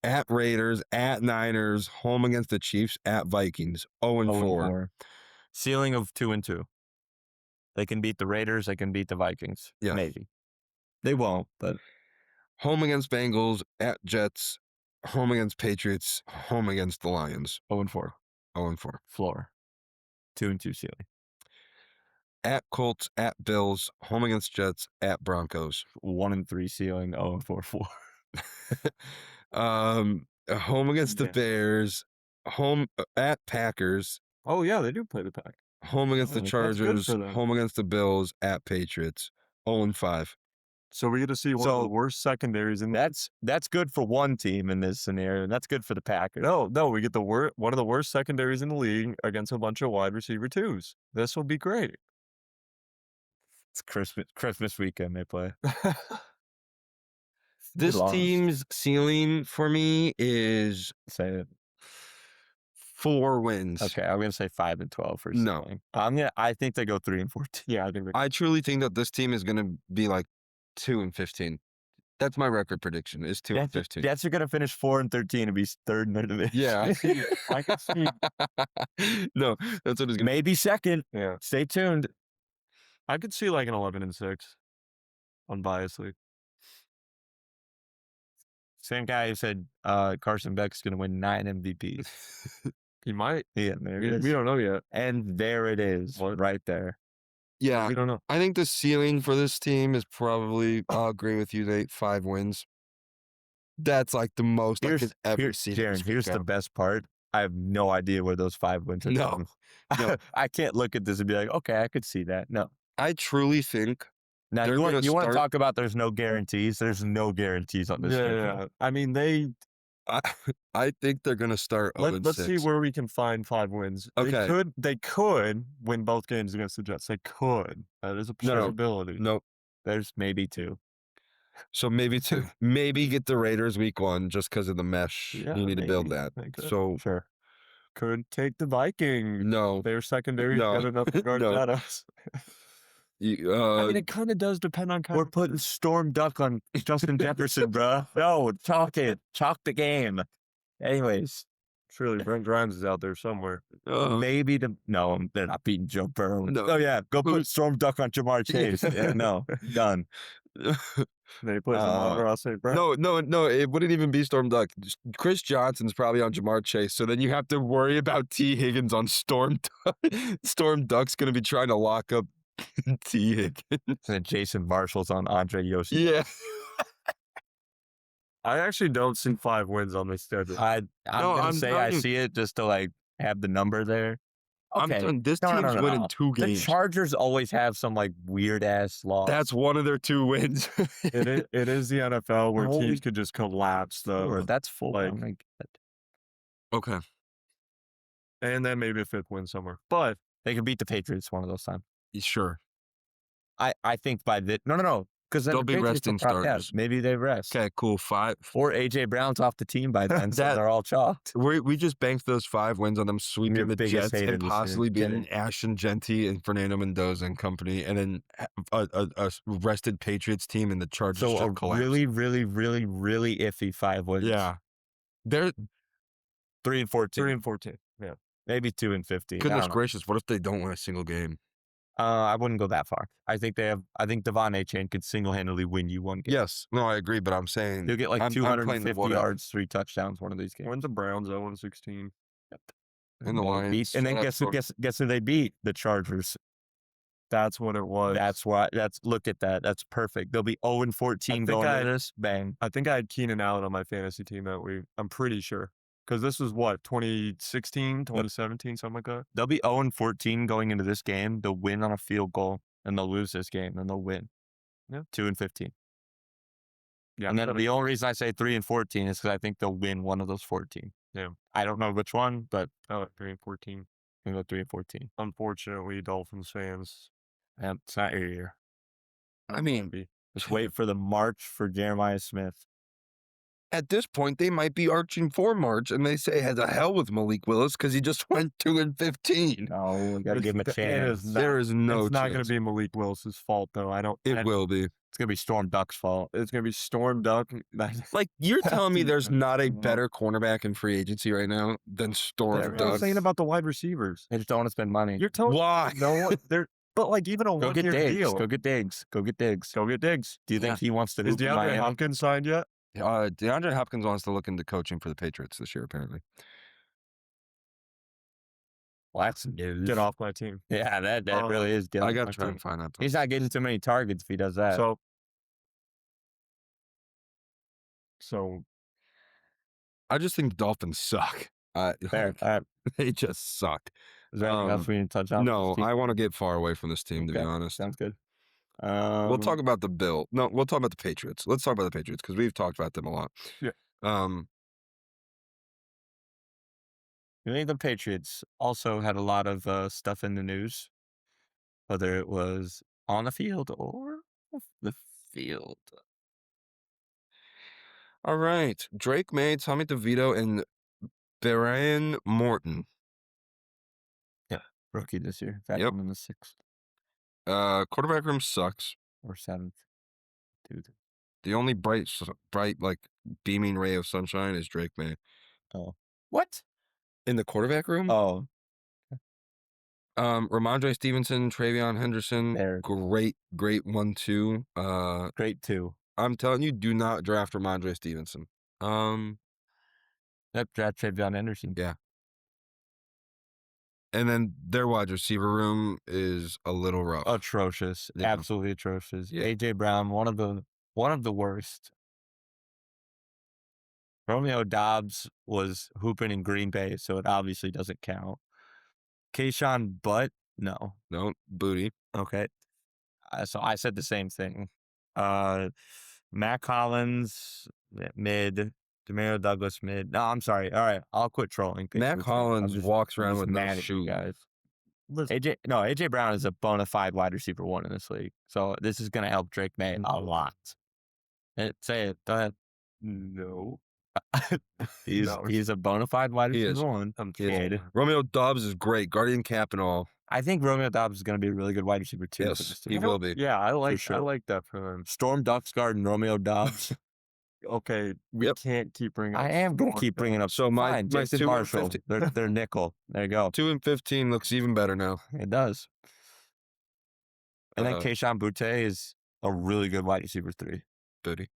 At Raiders, at Niners, home against the Chiefs, at Vikings, 0-4. Ceiling of 2-2. They can beat the Raiders. They can beat the Vikings. Yeah. Maybe. They won't, but. Home against Bengals, at Jets, home against Patriots, home against the Lions. 0-4. 0-4. Floor. 2-2 ceiling. At Colts, at Bills, home against Jets, at Broncos. 1-3 ceiling, 0-4 floor. Home against the Bears, home at Packers. Oh yeah, they do play the Pack. Home against the Chargers, home against the Bills, at Patriots. 0-5. So we get to see one of the worst secondaries in. That's good for one team in this scenario. That's good for the Packers. No, we get one of the worst secondaries in the league against a bunch of wide receiver twos. This will be great. It's Christmas weekend they play. This team's ceiling for me is say it. 4 wins. Okay, I'm gonna say 5-12 for ceiling. No, I think they go 3-14. Yeah, I truly think that this team is gonna be like 2-15. That's my record prediction. Is 2-15. Jets are gonna finish 4-13 and be third in their division. Yeah. I can see. No, that's what it's gonna. Maybe second. Yeah, Stay tuned. I could see like an 11-6, unbiasedly. Same guy who said Carson Beck's gonna win 9 MVPs. He might. Yeah, there it We is. don't know yet. And there it is, What? right there. Yeah, We don't know. I think the ceiling for this team is probably. I'll agree with you, Nate. 5 wins. That's like the most I could ever see. Jaron, here's the best part. I have no idea where those 5 wins are No, coming. no. I can't look at this and be like, okay, I could see that. No. I truly think. Now They're you want gonna to start- talk about there's no guarantees. There's no guarantees on this. Yeah. I mean, I think they're gonna start. let's see 0-6. where we can find 5 wins. Okay. They could win both games against the Jets. They could. That is a No, no. possibility. No, There's maybe 2. so maybe 2. Maybe get the Raiders week 1 just because of the mesh. Yeah, you need to build maybe. that. They could. So Sure. Could take the Vikings. no, Their secondary No. good enough to guard No. shadows. you, I mean, it kind of does depend on We're putting Storm Duck on Justin Jefferson, bruh. No, chalk it. Chalk the game. Anyways, Surely Brent Grimes is out there somewhere. maybe no, they're not beating Joe Burrow. No. Oh yeah, go put Storm Duck on Jamar Chase. Yeah, no, done. They play some Ross St. Brown. No, it wouldn't even be Storm Duck. Chris Johnson's probably on Jamar Chase, so then you have to worry about T. Higgins on Storm Duck. Storm Duck's going to be trying to lock up T. Higgins. And then Jason Marshall's on Andre Yoshi. Yeah. I actually don't see 5 wins on this schedule. I'm gonna say I telling you. see it just to like have the number there. I'm Okay. telling this No, team's no, no, winning no. 2 The games. Chargers always have some like weird ass loss. That's one of their 2 wins. It is the NFL where Holy- teams could just collapse, though. Or that's full. like- Okay. And then maybe a 5th win somewhere. But They can beat the Patriots one of those times. Sure. I think by the no, because They'll be resting starters. Maybe they rest. Okay, cool. 5. Or AJ Brown's off the team by then, so That- they're all chalked. We just banked those 5 wins on them sweeping Your the biggest Jets hater and this year. possibly beating Jenny. Ashton Genty and Fernando Mendoza and company, and then a rested Patriots team and the Chargers So just a collapsed. really, really, really, really iffy 5 wins. Yeah. They're 3-14. 3-14. Yeah. Maybe 2-15. I goodness don't know. gracious. What if they don't win a single game? I wouldn't go that far. I think Devon A-Chain could single-handedly win you one game. Yes. No, I agree, but I'm saying He'll get like I'm playing the 250 what if. yards, 3 touchdowns, one of these games. When's the Browns 0-16? And the Lions. And then That's guess who they beat? The Chargers. That's what it was. Look at that. That's perfect. They'll be 0-14 going into this. Bang. I think I had Keenan Allen on my fantasy team that week. I'm pretty sure. Because this was what, 2016, 2017, something like that? They'll be 0-14 going into this game. They'll win on a field goal, and they'll lose this game, and they'll win. Yeah. 2-15. Yeah. And then the only reason I say 3-14 is because I think they'll win one of those 14. Yeah. I don't know which one, but 3-14. I'm going to go 3-14. Unfortunately, Dolphins fans. It's not your year. I mean, Maybe. Just wait for the march for Jeremiah Smith. at this point, they might be arching for March, and they say, "Has a hell with Malik Willis because he just went 2-15." No, we got to give him a It chance. is There is no it's not going chance. to be Malik Willis's fault, though. It will be. It's going to be Storm Duck's fault. It's going to be Storm Duck. Like, you're telling me there's not a No. better cornerback in free agency right now than Storm That's what I'm Duck? saying about the wide receivers. They just don't want to spend money. You're telling Why? no one. They're but like even a Go get 1-year Diggs. deal. Go get Diggs. Go get Diggs. Go get Diggs. Do you think he wants to Is hoop in DeAndre Miami? Hopkins signed yet? DeAndre Hopkins wants to look into coaching for the Patriots this year, apparently. Well, that's news. Get off my team. Yeah, that Oh, really is. I Dylan. got to try and find out. He's not getting too many targets if he does that. So I just think the Dolphins suck. Fair. All right. They just suck. Is there anything else we need to touch on? No, I want to get far away from this team, to be Okay. honest. Sounds good. We'll talk about the Bill. No, we'll talk about the Patriots. Let's talk about the Patriots because we've talked about them a lot. Yeah. I think the Patriots also had a lot of stuff in the news, whether it was on the field or off the field. All right. Drake May, Tommy DeVito, and Brian Morton. Rookie this year. Got Yep. him in the 6th Quarterback room sucks. or 7th. Dude. The only bright, like beaming ray of sunshine is Drake May Oh. What? in the quarterback room. Oh, Ramondre Stevenson, Travion Henderson, There. great 1-2. great too. I'm telling you, do not draft Ramondre Stevenson. Yep, draft Travion Henderson. Yeah. And then their wide receiver room is a little rough. Atrocious. Yeah. Absolutely atrocious. Yeah. AJ Brown, one of the worst. Romeo Dobbs was hooping in Green Bay, so it obviously doesn't count. Kayshawn Butt, no. No, booty. Okay. So I said the same thing. Matt Collins, mid. Demario Douglas, mid. No, I'm sorry. All right, I'll quit trolling. Matt Collins walks around with no mad at you shoes. guys. AJ Brown is a bona fide wide receiver 1 in this league. So this is going to help Drake May a lot. Say it. Go ahead. No. He's a bona fide wide He receiver is. 1. I'm Kid. trolling. Romeo Dobbs is great. Guardian cap and all. I think Romeo Dobbs is going to be a really good wide receiver 2. Yes, for this he team. will be. Yeah, I like sure. that for him. Storm Ducksguard and Romeo Dobbs. Okay, we Yep. can't keep bringing up I am going to Storm keep bringing up. So my Jason 2 and Marshall. 15 They're nickel. There you go. 2 and 15 looks even better now. It does. And then Uh, Kayshawn Butte is a really good wide receiver 3. Booty.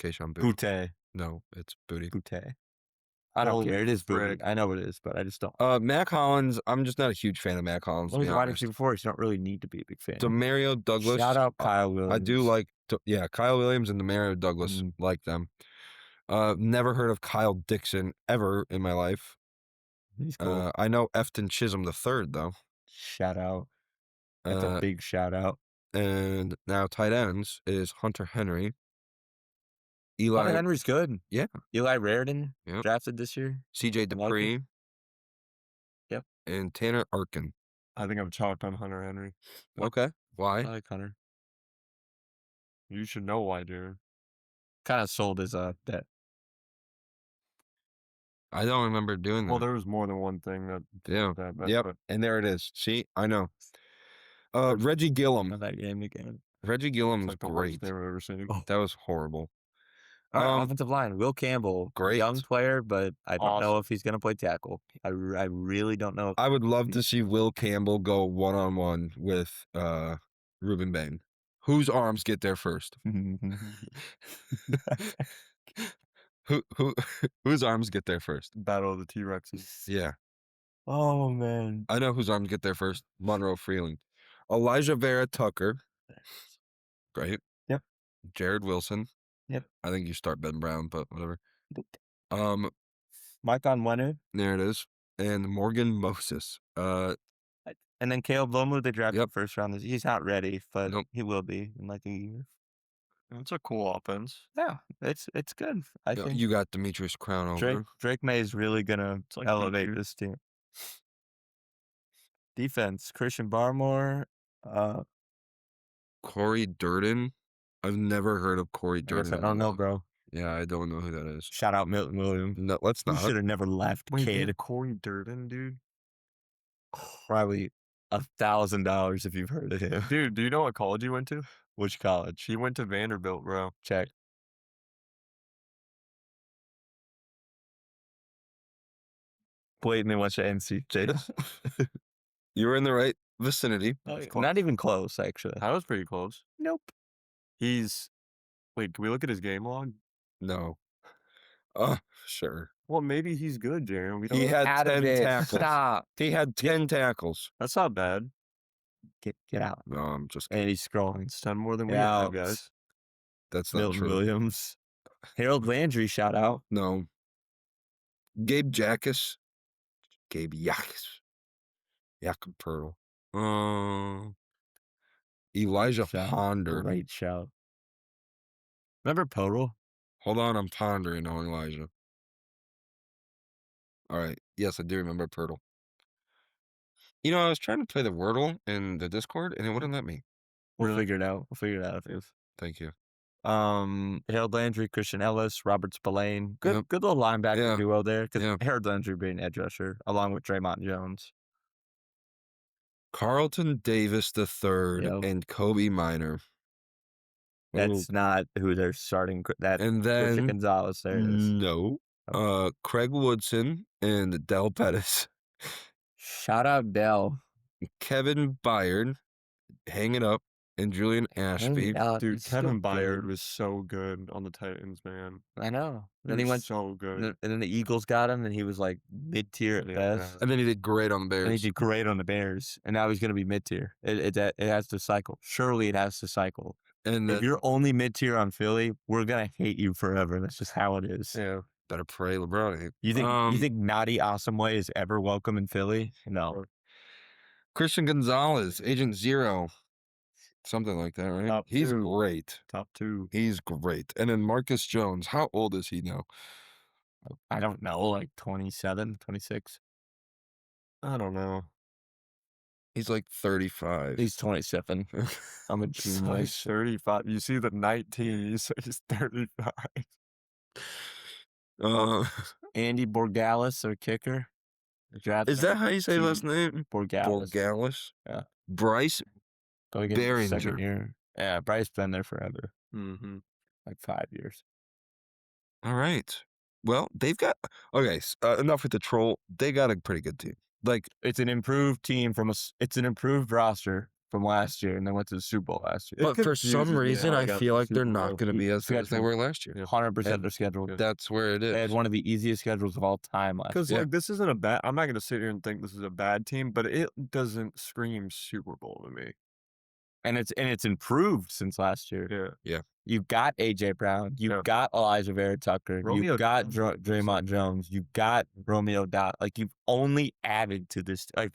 Kayshawn Booty. Butte. No, it's booty. Butte. I don't Holy care. It is booty. frick. I know it is, but I just don't. Matt Collins, I'm just not a huge fan of Matt Collins. What To was be the wide honest. receiver 4? You don't really need to be a big fan. Demario Douglas. Shout out Kyle Williams. I do like, Kyle Williams and Demario Douglas, like them. Never heard of Kyle Dixon ever in my life. He's cool. I know Efton Chisholm III, though. Shout out. That's a big shout out. And now tight ends is Hunter Henry. Hunter Henry's good. Yeah. Eli Raridan, Yep. drafted this year. CJ I like Dupree. Yep. And Tanner Arkin. I think I'm chalked on Hunter Henry. Okay. I Why? like Hunter. You should know why, Jaron. Kind of sold his bet. I don't remember doing that. Well, there was more than one thing that. Yeah. That Yep. but And there it is. See, I know. Reggie Gillum. That game again. Reggie it's Gillum's like the worst great. thing I've ever seen. That was horrible. All right, offensive line. Will Campbell. Great. Young player, but I don't know Awesome. if he's going to play tackle. I really don't know. I would love to see Will Campbell go one-on-one with Ruben Bain. Whose arms get there first? Whose arms get there first? Battle of the T-Rexes. Yeah. Oh, man. I know whose arms get there first. Monroe Freeling. Elijah Vera Tucker. Great. Yep. Jared Wilson. Yep. I think you start Ben Brown, but whatever. Mike Onwenu. There it is. And Morgan Moses. And then Caleb Lomu, they drafted Yep. first round. He's not ready, but Nope. he will be in like a year. That's a cool offense. Yeah, it's good. I think You got Demetrius Crown over. Drake May is really gonna like elevate Patriots. this team. Defense: Christian Barmore. Corey Durden. I've never heard of Corey I Durden. guess I don't know, bro. Yeah, I don't know who that is. Shout out Milton Williams. No, let's You not. should have never left, Wait, kid. Corey Durden, dude. Probably $1,000 if you've heard of him. Dude, do you know what college he went to? Which college? He went to Vanderbilt, bro. Check. Blatantly went to NC State. You were in the right vicinity. Not even close, actually. That was pretty close. Nope. Wait, can we look at his game log? No. Sure. Well, maybe he's good, Jaron. We don't. He had Out of 10 it. tackles. Stop. He had 10 tackles. That's not bad. Get out. No, I'm just kidding. And he's scrolling. It's 10 more than we Get have, out. guys. That's not Milton true. Williams. Harold Landry, shout out. No. Gabe Jackus. Gabe Yakis. Jakob Pearl. Elijah Shout. Ponder. Great shout. Remember Podal? Hold on, I'm pondering on Elijah. All right. Yes, I do remember Purtle. You know, I was trying to play the Wordle in the Discord, and it wouldn't let me. We'll figure it out. Thank you. Harold Landry, Christian Ellis, Robert Spillane. Good Yep. little linebacker Yeah. duo there. Because Yeah. Harold Landry being edge rusher, along with Draymond Jones. Carlton Davis III Yep. and Kobe Minor. That's not who they're starting. That And Christian then Gonzalez. There it is. no, Craig Woodson and Del Pettis, Shout out Dell. Kevin Byard, hanging up, and Julian Ashby. Dude, He's still Kevin Byard good. was so good on the Titans, man. I know. He Then he was went. so good. And then the Eagles got him, and he was like mid-tier at Yeah, best. yeah. And then he did great on the And he Bears. did great on the Bears, and now he's going to be mid-tier. It has to cycle. Surely it has to cycle. And If then you're only mid-tier on Philly, we're going to hate you forever. That's just how it is. Yeah. better pray LeBron ain't. You think Naughty Awesomeway is ever welcome in Philly? No. Christian Gonzalez, Agent Zero, something like that, right? Top He's 2. great. Top 2. He's great. And then Marcus Jones, how old is he now? I don't know, like 27, 26. I don't know. He's like 35. He's 27. I'm a He's genius. 35. You see the 19, you say he's 35. Andy Borgalis, our kicker. Is that how you say last name? Borgalis. Borgalis? Yeah. Bryce Go get his second Behringer. year. Yeah, Bryce been there forever. Mm-hmm. Like 5 years. All right. Well, they've got okay. Enough with the troll. They got a pretty good team. Like It's an improved team it's an improved roster from last year, and they went to the Super Bowl last year. but for some reason, I feel like they're not going to be as good as they Schedule. were last year. 100% their schedule. That's where it is. They had one of the easiest schedules of all time last Because year. like this isn't a bad. I'm not gonna sit here and think this is a bad team, but it doesn't scream Super Bowl to me. And it's improved since last year. Yeah. You got AJ Brown. You Yeah. got Elijah Vera Tucker. Romeo You got Doubs. Draymond Jones. You got Romeo Doubs. Like you've only added to this. Like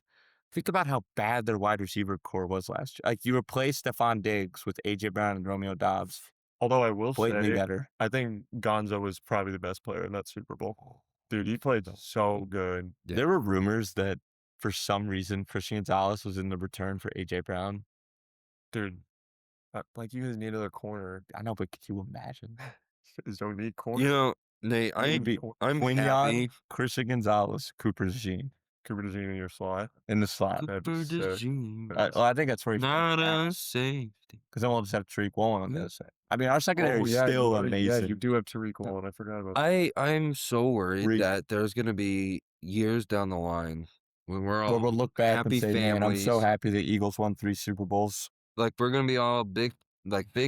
think about how bad their wide receiver core was last year. Like you replaced Stephon Diggs with AJ Brown and Romeo Doubs. Although I will Blatantly say, better. I think Gonzo was probably the best player in that Super Bowl. Dude, he played so good. Yeah. There were rumors that for some reason Christian Gonzalez was in the return for AJ Brown. Dude, like you guys need another corner. I know, but could you imagine? You guys don't need corner. You know, Nate, I'm happy. Christian Gonzalez, Cooper DeJean Cooper DeJean in your slot. in the slot. That'd be Cooper sick. DeJean. I think that's where he's Not a safety. because then we'll just have Tariq Woolen on the other side. I mean, our secondary is yeah, still Yeah, amazing. you do have Tariq Woolen. I forgot about that. I'm so worried Reed. that there's going to be years down the line when we're all But we'll look back happy and say, man, I'm so families. happy the Eagles won 3 Super Bowls. Like we're going to be all big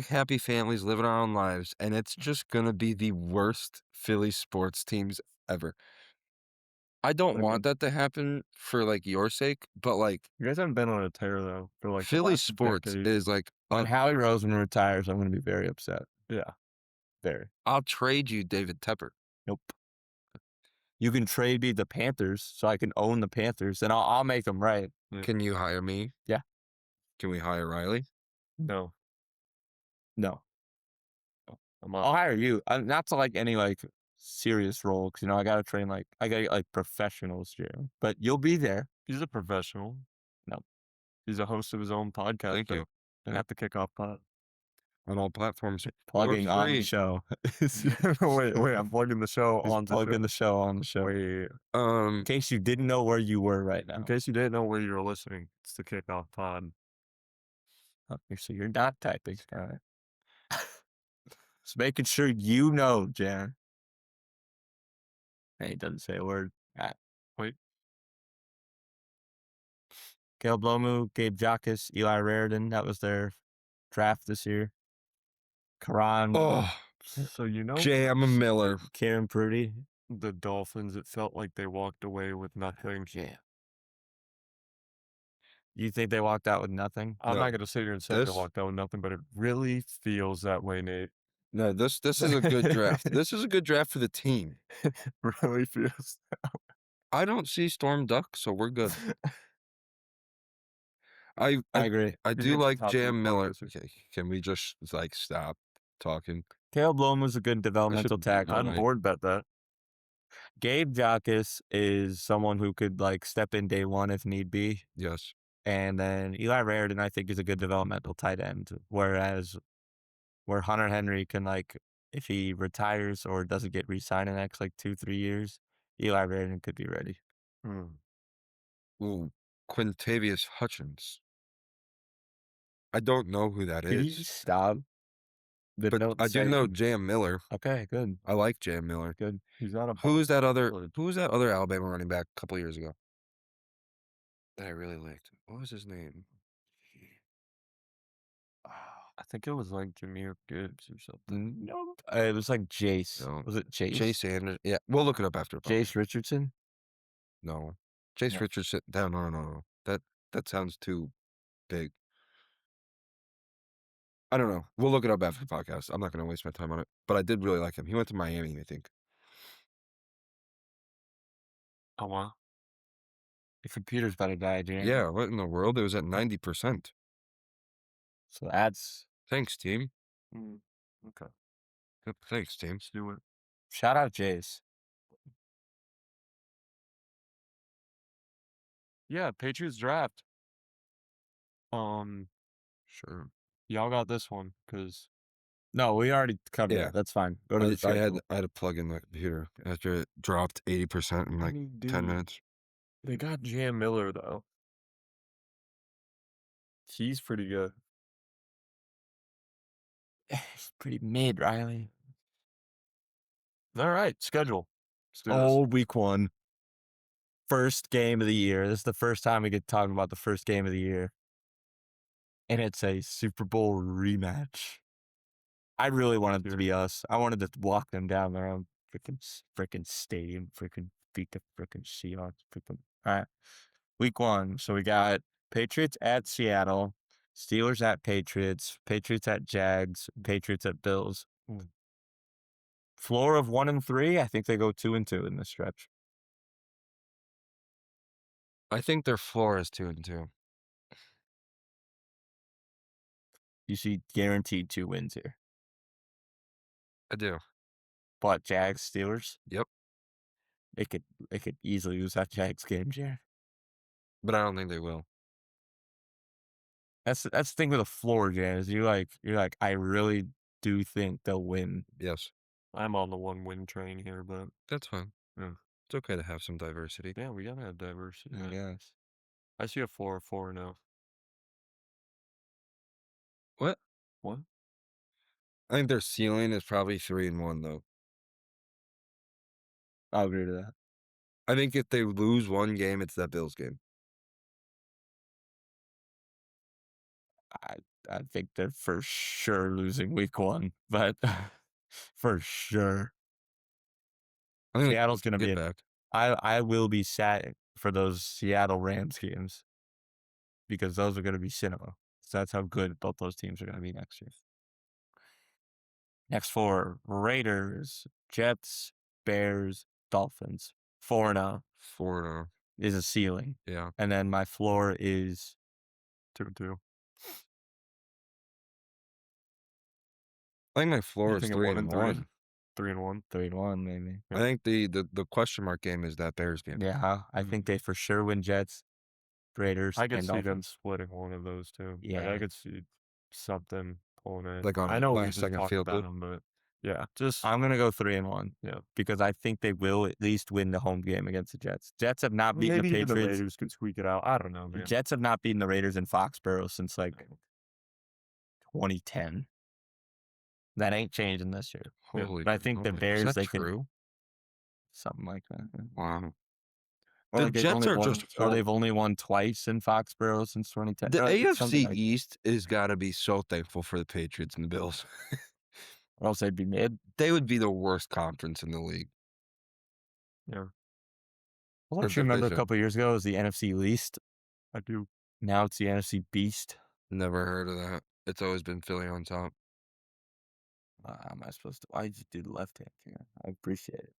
happy families living our own lives, and it's just going to be the worst Philly sports teams ever. I don't want that to happen for like your sake, but like You guys haven't been on a tear though for like the Philly last sports decade. is like When Howie Roseman retires, I'm going to be very upset. Yeah. Very. I'll trade you David Tepper. Nope. You can trade me the Panthers so I can own the Panthers, and I'll make them right. Yeah. Can you hire me? Yeah. Can we hire Riley? No. No. I'm I'll hire you. Not to like any like serious role, because I gotta train I gotta get like professionals, Jaron. But you'll be there. He's a professional. No. He's a host of his own podcast. Thank you. And at the Kickoff Pod. On all platforms. Plugging on the free. show. wait, I'm plugging the show He's on the plugging show. the show on the show. Wait, In case you didn't know where you were right now. in case you didn't know where you were listening, it's the Kickoff Pod. Okay, so you're not typing. All right. Just making sure you know, Jaron. Hey, he doesn't say a word. Ah. Wait. Caleb Lomu, Gabe Jacas, Eli Raridan. That was their draft this year. Karan, Oh, So Jam Miller. Karen Prudy. the Dolphins, it felt like they walked away with nothing. Yeah. You think they walked out with nothing? I'm No. not gonna sit here and say This- they walked out with nothing, but it really feels that way, Nate. No, this is a good draft. This is a good draft for the team. really feels. I don't see Storm Duck, so we're good. I agree. I He's do gonna be like top Jam 3 Miller. players. Okay, can we just like stop talking? Caleb Lomu was a good developmental tackle. on I'm bored bet that. Gabe Jacas is someone who could like step in day one if need be. Yes. And then Eli Raridan, I think, is a good developmental tight end. Whereas where Hunter Henry can like, if he retires or doesn't get re-signed in the next like 2-3 years, Eli Raridan could be ready. Ooh, Quintavious Hutchins. I don't know who that Can you is. just stop? The But notes I do know say Jam Miller. okay, good, I like Jam Miller. good. He's not a Who was that other Bullard. Alabama running back a couple years ago that I really liked? What was his name? I think it was like Jameer Gibbs or something. Nope. It was like Jace. No. Was it Jace? Chase Sanders. Yeah, we'll look it up after. Jace Richardson? No. Chase No. Richardson. No. That sounds too big. I don't know. We'll look it up after the podcast. I'm not going to waste my time on it. But I did really like him. He went to Miami, I think. Oh wow. Your computer's about to die, Jaron. Yeah, what in the world? It was at 90%. So that's Thanks, team. Okay. Yep, thanks, team. Let's do it. shout out Jace. Yeah, Patriots draft. Sure. Y'all got this one because No, we already covered Yeah. it. That's fine. Go to the I article. had to plug in the computer after it dropped 80% in like 10 minutes. They got Jam Miller though. He's pretty good. It's pretty mid, Riley. All right, schedule. Let's do this. Oh, week 1. First game of the year. This is the first time we get talking about the first game of the year. And it's a Super Bowl rematch. I really wanted it to be us. I wanted to walk them down their own freaking stadium, freaking beat the freaking Seahawks. All right. Week 1. So we got Patriots at Seattle, Steelers at Patriots, Patriots at Jags, Patriots at Bills. Floor of 1 and 3. I think they go 2 and 2 in this stretch. I think their floor is 2 and 2. You see guaranteed 2 wins here. I do. But Jags, Steelers, Yep. they could easily lose that Jags game, Jared. But I don't think they will. That's the thing with a floor, Jan, is you're like, I really do think they'll win. Yes. I'm on the 1-win train here, but That's fine. Yeah. It's okay to have some diversity. yeah, we gotta have diversity. I guess. I see a 4-4 now. What? What? I think their ceiling is probably 3 and 1 though. I'll agree to that. I think if they lose one game, it's that Bills game. I think they're for sure losing week 1, but for sure. I think Seattle's gonna get be back. I will be sad for those Seattle Rams games because those are gonna be cinema. So that's how good both those teams are gonna be next year. Next 4, Raiders, Jets, Bears, Dolphins. 4-0 4-0. is a ceiling. Yeah. And then my floor is 2-2. I think my floor You is thinking 3 1 and and 3? 1. 3-1. 3-1 maybe. I think the question mark game is that Bears game. Yeah, I think they for sure win Jets, Raiders, I could and see them Dolphins. splitting one of those two. Yeah. I could see something pulling it. Like on I a know we last just second talked field about goal. them, but yeah, just I'm gonna go 3-1. Yeah. Because I think they will at least win the home game against the Jets. Jets have not beaten maybe the even the Patriots. Raiders could squeak it out. I don't know, The man. Jets have not beaten the Raiders in Foxborough since like 2010. That ain't changing this year. Holy. But I think the moly. Bears, Is that they can true? something like that. Wow. Or The like they've Jets only are won, just or they've only won twice in Foxborough since 2010. The or AFC something like that. East is got to be so thankful for the Patriots and the Bills. Or else they'd be mid. They would be the worst conference in the league. Yeah, Well, don't you remember a couple of years ago it was the NFC least? I do. Now it's the NFC beast. Never heard of that. It's always been Philly on top. How am I supposed to? Why did you do the left hand here? I appreciate it.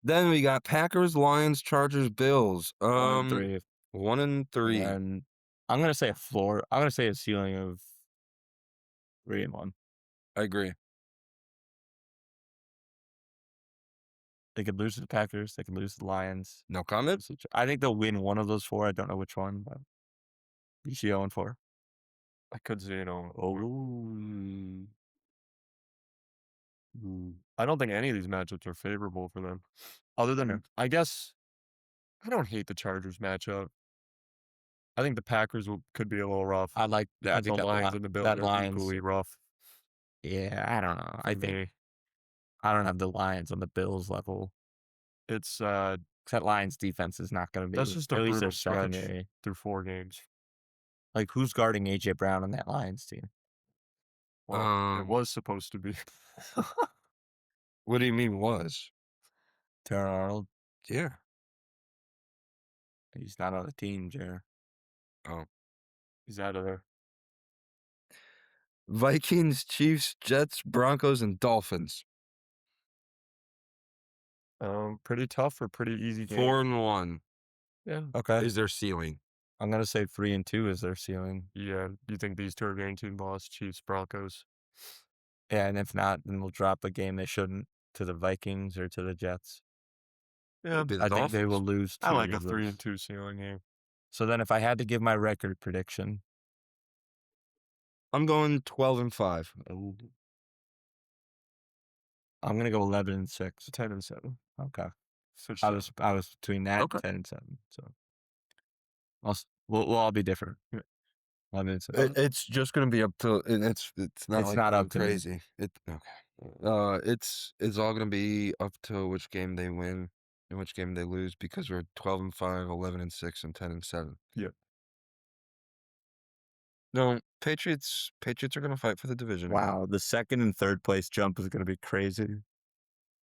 Then we got Packers, Lions, Chargers, Bills. 1 and 3. 1 and 3. And I'm gonna say a floor. I'm gonna say a ceiling of 3-1. I agree. They could lose to the Packers. They could lose to the Lions. No comment? I think they'll win one of those 4. I don't know which one, but you see 0-4. I could see it on. Oh. I don't think any of these matchups are favorable for them. Other than, I guess, I don't hate the Chargers matchup. I think the Packers could be a little rough. I like that. I The think Lions and the Bills that are Lions. equally rough. Yeah, I don't know. for I think me. I don't have the Lions on the Bills level. It's, 'Cause that Lions defense is not gonna that's be just a at least their brutal stretch secondary. through 4 games. Like, who's guarding A.J. Brown on that Lions team? Well, it Um, was supposed to be. what do you mean was? Terron Arnold? Yeah. He's not on the team, Jaron. Oh. He's out of there. Vikings, Chiefs, Jets, Broncos, and Dolphins. Pretty tough or pretty easy game. 4-1 Yeah. Okay. is their ceiling. I'm gonna say 3-2 is their ceiling. Yeah. You think these 2 are guaranteed loss? Chiefs, Broncos. Yeah, and if not, then we'll drop a game they shouldn't to the Vikings or to the Jets. Yeah. It'd be the I think they will Dolphins. lose I 2 like a of those. 3-2 ceiling game. So then if I had to give my record prediction, I'm going 12-5. I'm gonna go 11-6. 10-7. Okay. Switch I that. was between that Okay. and 10-7. So we'll all be different. Yeah. 11-6. It's just gonna be up to, and it's not It's like not going up to me. crazy. It's all gonna be up to which game they win and which game they lose because we're 12-5, 11-6, and 10-7. Yep. No, Patriots are gonna fight for the division again. Wow, the second and third place jump is gonna be crazy.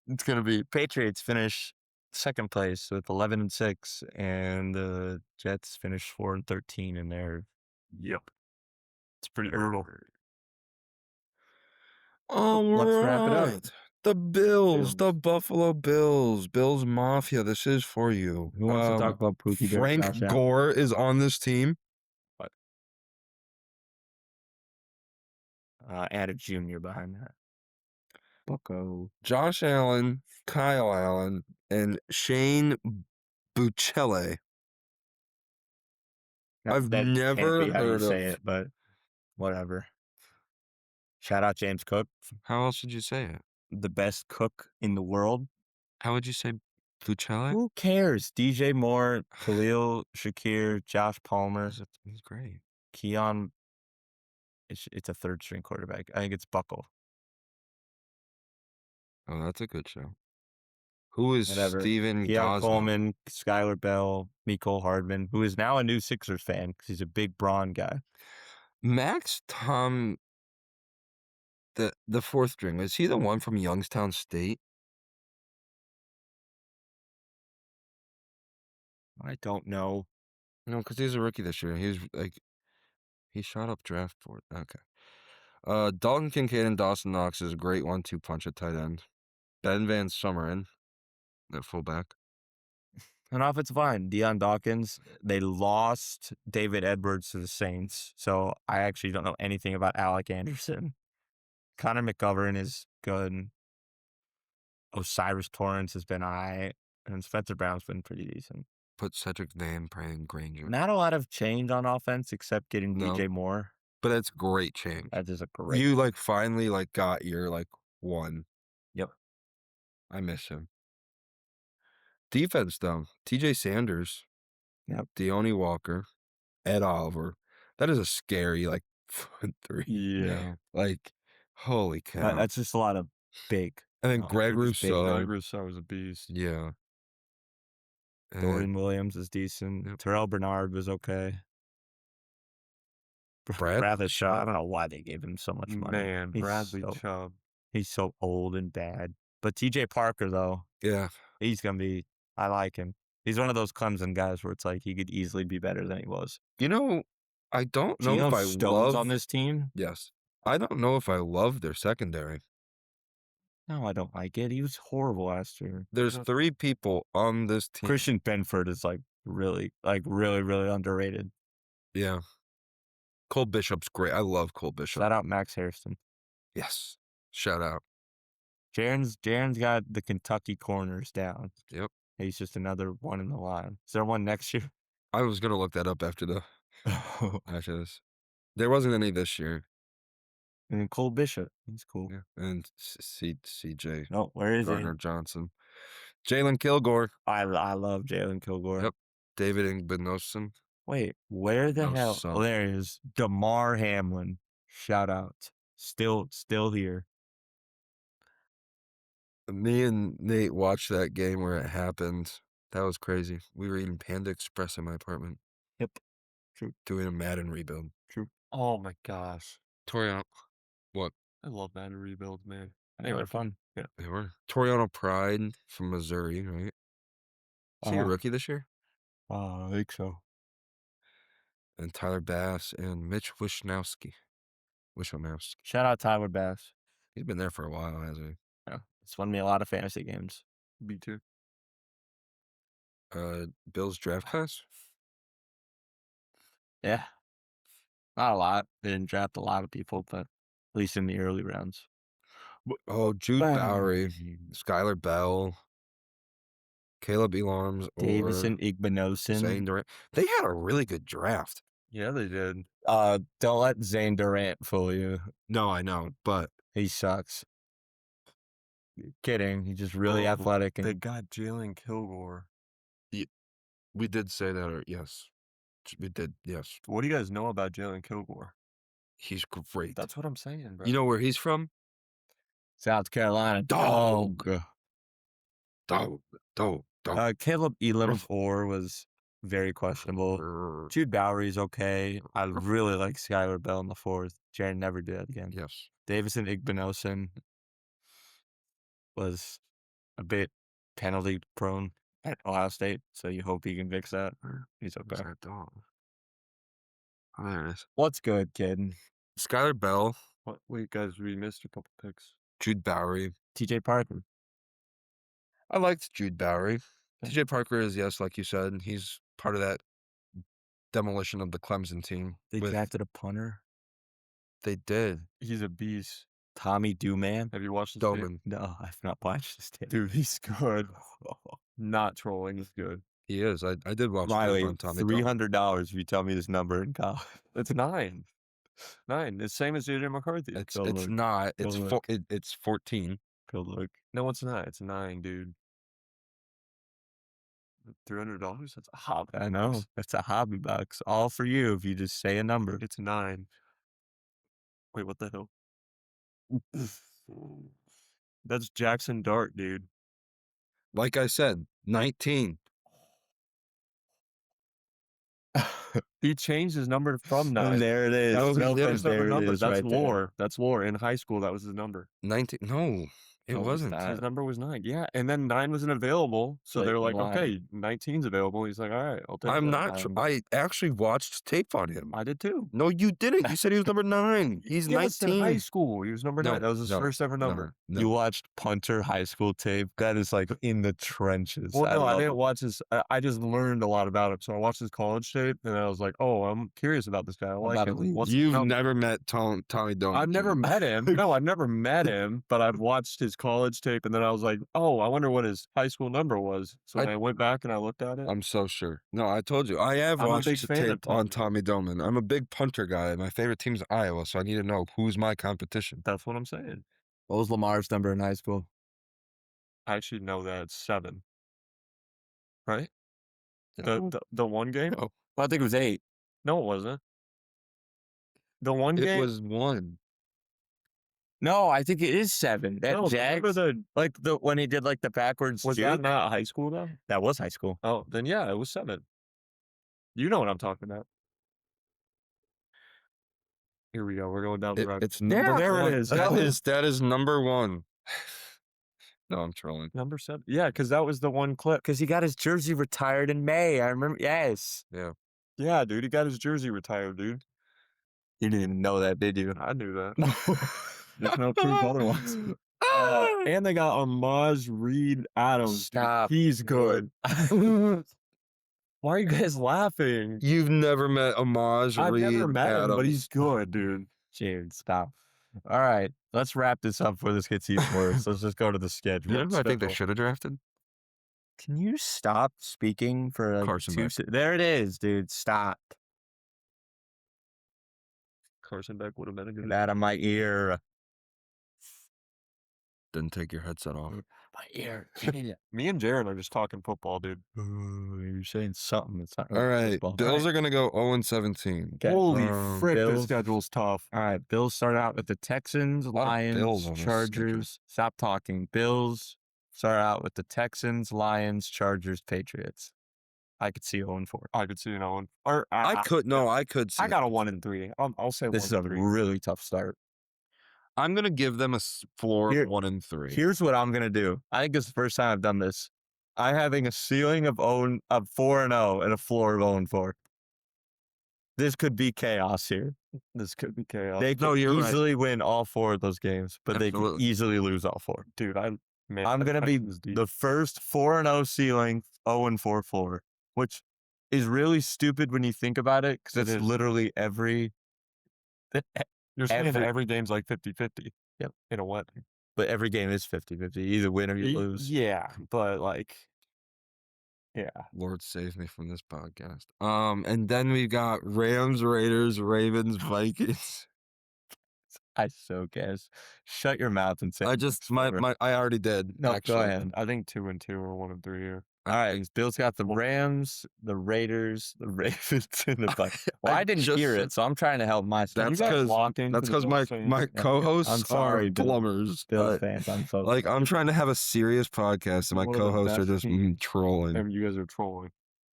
It's gonna be Patriots finish second place with 11-6, and the Jets finish 4-13 in their. Yep. It's pretty brutal. All Let's wrap it up. right. The Bills, the Bills. Buffalo Bills, Bills Mafia. This is for you. Who wants to talk about Pookie Bear? Frank Josh Allen? Gore is on this team. Add a junior behind that. Bucko. Josh Allen, Kyle Allen, and Shane Buchele. I've That never can't be how you heard say of. it, but whatever. Shout out James Cook, How else would you say it? the best cook in the world. How would you say Buchele? Who cares? DJ Moore, Khalil Shakir, Josh Palmer, He's great. Keon. It's a third string quarterback. I think it's Buckle. Oh, that's a good show. Who is Whatever. Steven Keon Gosnell? Coleman, Skylar Bell, Mecole Hardman, who is now a new Sixers fan because he's a big Braun guy. Max Tom, the fourth string. Is he the one from Youngstown State? I don't know. No, because he's a rookie this year. He shot up draft board. Okay. Dalton Kincaid and Dawson Knox is a great 1-2 punch at tight end. Ben Van Sumeren at fullback. An offensive line, Deion Dawkins. They lost David Edwards to the Saints, so I actually don't know anything about Alec Anderson. Connor McGovern is good. Osiris Torrance has been alright, and Spencer Brown's been pretty decent. Put Cedric Van Pran Granger. Not a lot of change on offense except getting No. DJ Moore. But that's great change. That is a great. You finally got your one. Yep. I miss him. Defense though, TJ Sanders. Yep. Deone Walker, Ed Oliver. That is a scary front three. Yeah. Holy cow. That's just a lot of big. And then Greg they're just big. Rousseau. Greg Rousseau was a beast. Yeah. Dorian Williams is decent. Yep. Terrell Bernard was okay. Bradley Shaw. I don't know why they gave him so much money. Man, Bradley Chubb. He's so old and bad. But TJ Parker, though, Yeah. he's going to be, I like him. He's one of those Clemson guys where it's like he could easily be better than he was. I don't know Geno if I Stone's love on this team. Yes. I don't know if I love their secondary. No, I don't like it. He was horrible last year. There's 3 people on this team. Christian Benford is really, really underrated. Yeah. Cole Bishop's great. I love Cole Bishop. Shout out Max Harrison. Yes. Shout out. Jaron's got the Kentucky corners down. Yep. He's just another one in the line. Is there one next year? I was going to look that up after this. There wasn't any this year. And then Cole Bishop. He's cool. Yeah. And CJ No, where is Gardner Johnson. Jalen Kilgore. he? I love Jalen Kilgore. Yep. David Ingbenosson. Wait, where the No, hell? son. Oh, there he is. DeMar Hamlin. Shout out. Still here. Me and Nate watched that game where it happened. That was crazy. We were eating Panda Express in my apartment. Yep. True. Doing a Madden rebuild. True. Oh my gosh. Toriano. What? I love Madden rebuilds, man. They were fun. Yeah. They were. Toriano Pride from Missouri, right? Is he a rookie this year? I think so. And Tyler Bass and Mitch Wishnowski. Shout out Tyler Bass. He's been there for a while, hasn't he? Yeah. It's won me a lot of fantasy games. Me too. Bill's draft class? Yeah. Not a lot. They didn't draft a lot of people, but at least in the early rounds. Oh, Jude Bowery, Skylar Bell, Caleb Elarms, Davison Zane Igbinosun. Durant. They had a really good draft. Yeah, they did. Don't let Zane Durant fool you. No, I know, but He sucks. Kidding. He's just really athletic. They got Jalen Kilgore. we did say that, or yes. We did, yes. What do you guys know about Jalen Kilgore? He's great. That's what I'm saying, bro. You know where he's from? South Carolina. Dog. Caleb Elam's Orr was very questionable. Jude Bowery's okay. I really like Skylar Bell in the fourth. Jaron never did that again. Yes. Davison Igbinosun was a bit penalty prone at Ohio State, so you hope he can fix that. He's okay. Oh, there it is. What's good, kid? Skylar Bell, What? Wait, guys, we missed a couple picks. Jude Bowery. TJ Parker. I liked Jude Bowery. TJ Parker is, yes, like you said, he's part of that demolition of the Clemson team. They drafted a punter. They did. He's a beast. Tommy Dooman. Have you watched this Doman. No, I've not watched this tape. Dude, he's good. Not trolling, he's good. He is. I did watch Riley, on Tommy. $300 if you tell me this number in college. It's 9. 9. It's same as JJ McCarthy. It's not. It's 14. Go look. No, it's not. It's 9, dude. $300? That's a hobby. I know. That's a hobby box. All for you if you just say a number. It's 9. Wait, what the hell? That's Jackson Dart, dude. Like I said, 19. He changed his number from 9. There it is. That was There it number. is That's right there. lore. That's lore. In high school, that was his number. 19. No, it No, it's wasn't. not. His number was 9. Yeah, and then 9 wasn't available, so they were like, why? okay, 19's available. He's like, all right, I'll take I'm that. not. I actually watched tape on him. I did too. No, you didn't. You said he was number 9. He's Yes, in 19. high school, he was number 9. No, That was his no, first ever number. No. You watched punter high school tape? That is like in the trenches. Well, no, I love didn't it. watch his. I just learned a lot about him. So I watched his college tape, and I was like, "Oh, I'm curious about this guy. I like about him. elite? What's You've no, never met Tommy Doman. I've never met him. No, I've never met him, but I've watched his college tape, and then I was like, "Oh, I wonder what his high school number was." So I went back and I looked at it. I'm so sure. No, I told you. I have I'm a watched big the fan of tape on Tommy Doman. I'm a big punter guy. My favorite team's Iowa, so I need to know who's my competition. That's what I'm saying. What was Lamar's number in high school? I actually know that it's 7. Right? No. The one game? No. Well, I think it was 8. No, it wasn't. The one It game was 1. No, I think it is 7. That No, Jags, like when he did like the backwards was juke? that not high school though? That was high school. Oh, then yeah, it was 7. You know what I'm talking about. Here we go. We're going down the road. It's number there it 1. is. That is number 1. No, I'm trolling. Number 7. Yeah, because that was the one clip. Because he got his jersey retired in May. I remember. Yes. Yeah. Yeah, dude, he got his jersey retired, dude. You didn't even know that, did you? I knew that. There's no proof otherwise. And they got Amaz Reed Adams. dude. Stop. He's good. Why are you guys laughing? You've never met Amaz I've Reed never met him, Adams. but he's good, dude. Jared, stop. All right, let's wrap this up before this gets even worse. Let's just go to the schedule. You know who I think they should have drafted? Can you stop speaking for like Carson 2 Beck. There it is, dude. Stop. Carson Beck would have been a good Get out of my ear. then take your headset off. My ear. Me and Jaron are just talking football, dude. You're saying something. It's not All really right, football. Bills are gonna go 0-17. Okay. Holy frick, this Bills. schedule's tough. All right, Bills start out with the Texans, lot of Bills Lions, on this Chargers. Stop talking. Bills start out with the Texans, Lions, Chargers, Patriots. I could see 0-4. I could see an Owen. Or I could see. I got a 1-3. I'll say This is a 1-3. really tough start. I'm gonna give them a floor Here- 1-3. Here's what I'm gonna do. I think it's the first time I've done this. I'm having a ceiling of 4-0 and a floor of 0-4. This could be chaos here. This could be chaos. They No, could you're right. easily win all 4 of those games, but they could Absolutely. easily lose all 4. Dude, I'm that gonna be Texans deep. the first 4-0 ceiling, 0-4 floor, which is really stupid when you think about it, because It it's is. literally every. You're saying every- every game's like 50-50. Yep. In a way. But every game is 50-50. You either win or you lose. Yeah, but like, yeah. Lord save me from this podcast. And then we got Rams, Raiders, Ravens, Vikings. I so guess. Shut your mouth and say. I just I already did. No, actually. go ahead. I think 2-2 or 1-3 here. All right, Bill's got the Rams, the Raiders, the Ravens, and the Vikings. Well, I didn't hear it, so I'm trying to help myself. That's You guys because locked in that's for the because Bills my fans? co-hosts I'm sorry, are Bill- plumbers. Bills but, fans, I'm so like I'm trying to have a serious podcast, and my One of the co-hosts are best just teams. trolling. And you guys are trolling.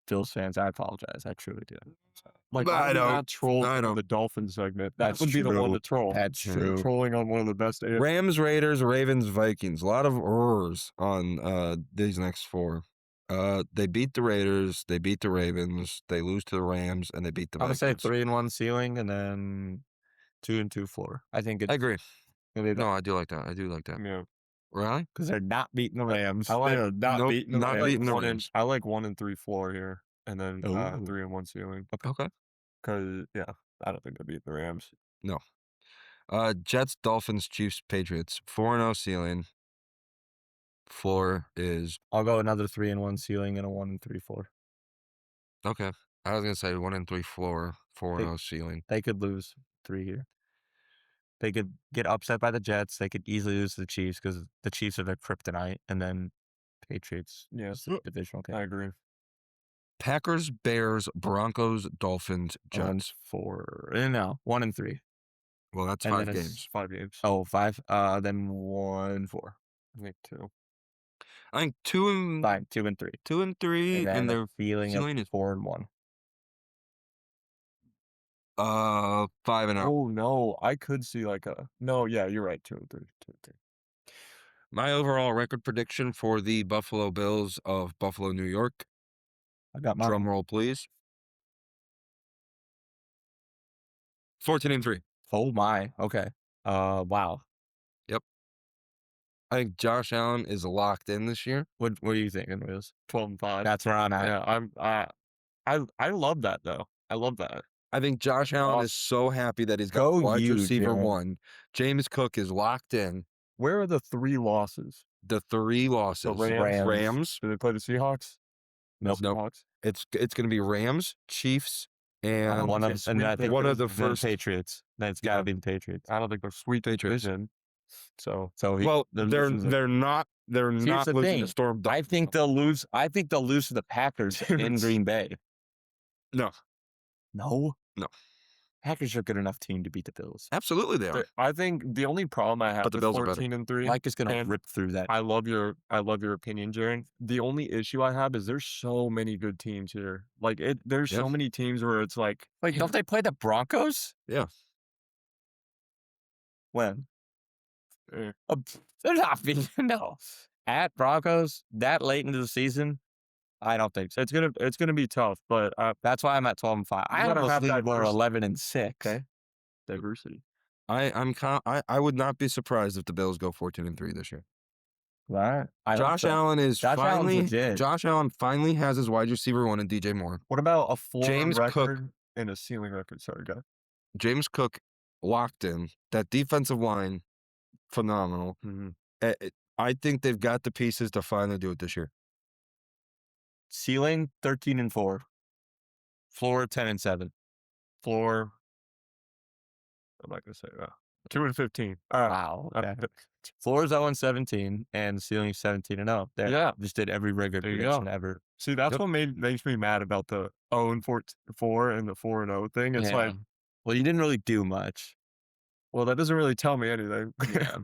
Bills fans. I apologize. I truly do. Like, I I don't. not troll I don't. the Dolphins segment. That That's would be the one true. to troll. That's You're true. Trolling on one of the best. Rams, Raiders, Ravens, Vikings. A lot of errors on these next 4. They beat the Raiders, they beat the Ravens, they lose to the Rams, and they beat the I'm gonna Vikings. say 3-1 ceiling and then 2-2 floor. I think it's I agree. gonna be No, I do like that. I do like that. Yeah. Really? because they're not beating the Rams. I like- They're not Nope, beating the not Rams. beating the One and- Rams. I like 1-3 floor here, and then Ooh. 3-1 ceiling. Okay. Because I don't think they beat the Rams. Jets, Dolphins, Chiefs, Patriots. 4-0 ceiling. Floor is I'll go another 3-1 ceiling and a 1-3 floor. okay. I was gonna say 1-3 floor, 4-0 ceiling. They could lose 3 here. They could get upset by the Jets. They could easily lose to the Chiefs because the Chiefs are their kryptonite, and then Patriots. Yeah, is the divisional game. I agree. Packers, Bears, Broncos, Dolphins, Jets. 1-4. No, 1-3. Well, that's And 5 then it's- games. 5 games. Oh, 5. Then 1-4. I think 2. I think 2 and Fine, 2-3. 2 and 3, And then and the they're feeling ceiling of is 4-1. 5-0. Oh no, I could see like a no. Yeah, you're right. 2-3. 2-3. My overall record prediction for the Buffalo Bills of Buffalo, New York. I got mine. Drum roll, please. 14-3. Oh my. Okay. Wow. I think Josh Allen is locked in this year. What are you thinking, Wiz? 12-5. That's where I'm at. Yeah, I love that though. I love that. I think Josh Allen is so happy that he's got Go wide you, receiver Jaron. 1. James Cook is locked in. Where are the 3 losses? The 3 losses. Rams. Rams. Do they play the Seahawks? Nope. Nope. Seahawks? It's going to be Rams, Chiefs, and One of it's and I sweet think one of the then first. Patriots. That's got to Yeah. be the Patriots. I don't think they're sweet Patriots. division. So So Well, they're losing to- not Here's not the losing thing. to Storm. I think they'll lose. I think they'll lose to the Packers in Green Bay. No. No. No. Packers are a good enough team to beat the Bills. Absolutely, they are. I think the only problem I have But the with Bills are better. 14-3. Mike is going to and rip through that. I love your opinion, Jaron. The only issue I have is there's so many good teams here. Like there's so Yes. many teams where it's like Wait, don't they play the Broncos? Yeah. When? eh, They're not being no. At Broncos that late into the season, I don't think so. it's gonna be tough, but That's why I'm at 12-5. I gotta almost have leave that more vers- 11-6. Okay. diversity. I would not be surprised if the Bills go 14-3 this year. Right? I hope Josh so. Allen is Josh Allen's finally. legit. Josh Allen finally has his wide receiver 1 in DJ Moore. What about a floor James Cook. record and a ceiling record? Sorry, guy. James Cook locked in. That defensive line, phenomenal. I think they've got the pieces to finally do it this year. Ceiling 13-4. Floor 10-7. Floor. I'm not gonna say that. 2-15. All right. Wow. Okay. Floor is 0-17 and ceiling is 17-0. There, Yeah. just did every rigor There you prediction go. ever. See, that's Yep. what makes me mad about the 0-4 and the 4-0 thing. It's like, well, you didn't really do much. well, that doesn't really tell me anything. Yeah.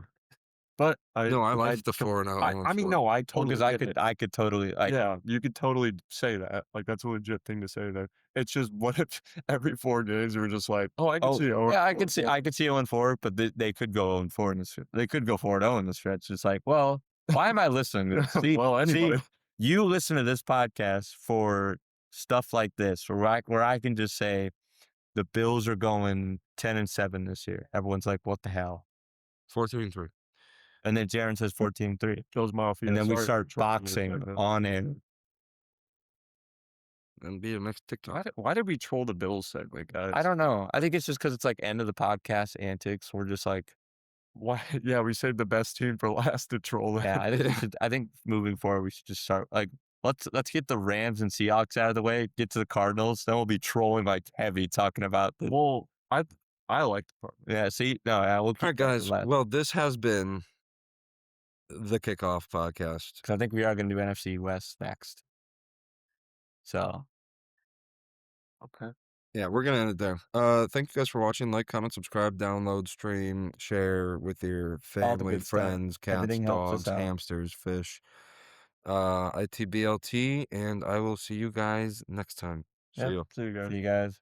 But I like the 4-0. I mean, no, I totally Because get it. I could totally like. Yeah, you could totally say that. Like, that's a legit thing to say that. It's just, what if every 4 days you were just like, oh, I can see. Yeah, I could see 0-4, but they could go 0-4 in the stretch. They could go 4-0 in the stretch. It's like, well, why am I listening to this? See, Well, anybody. you listen to this podcast for stuff like this, where I can just say the Bills are going 10-7 this year. Everyone's like, what the hell? 14-3. And then Jaron says 14-3. Bills Mafia. And then we Sorry start for trolling you boxing like that. on air. And be a next TikTok. Why did we troll the Bills segment, guys? I don't know. I think it's just because it's like end of the podcast antics. We're just like, Why? Yeah, we saved the best team for last to troll it. yeah, I think moving forward, we should just start like, let's get the Rams and Seahawks out of the way, get to the Cardinals. Then we'll be trolling like heavy talking about the. Well, I like the part. Yeah, see, no, yeah, we'll keep All right, that for guys. last. Well, this has been the Kickoff Podcast. 'Cause I think we are going to do NFC West next. So, Okay. Yeah, we're gonna end it there. Thank you guys for watching. Like, comment, subscribe, download, stream, share with your family, good stuff. friends, cats, Everything helps us dogs, out. hamsters, fish. ITBLT, and I will see you guys next time. See yeah, you. See you guys. see you guys.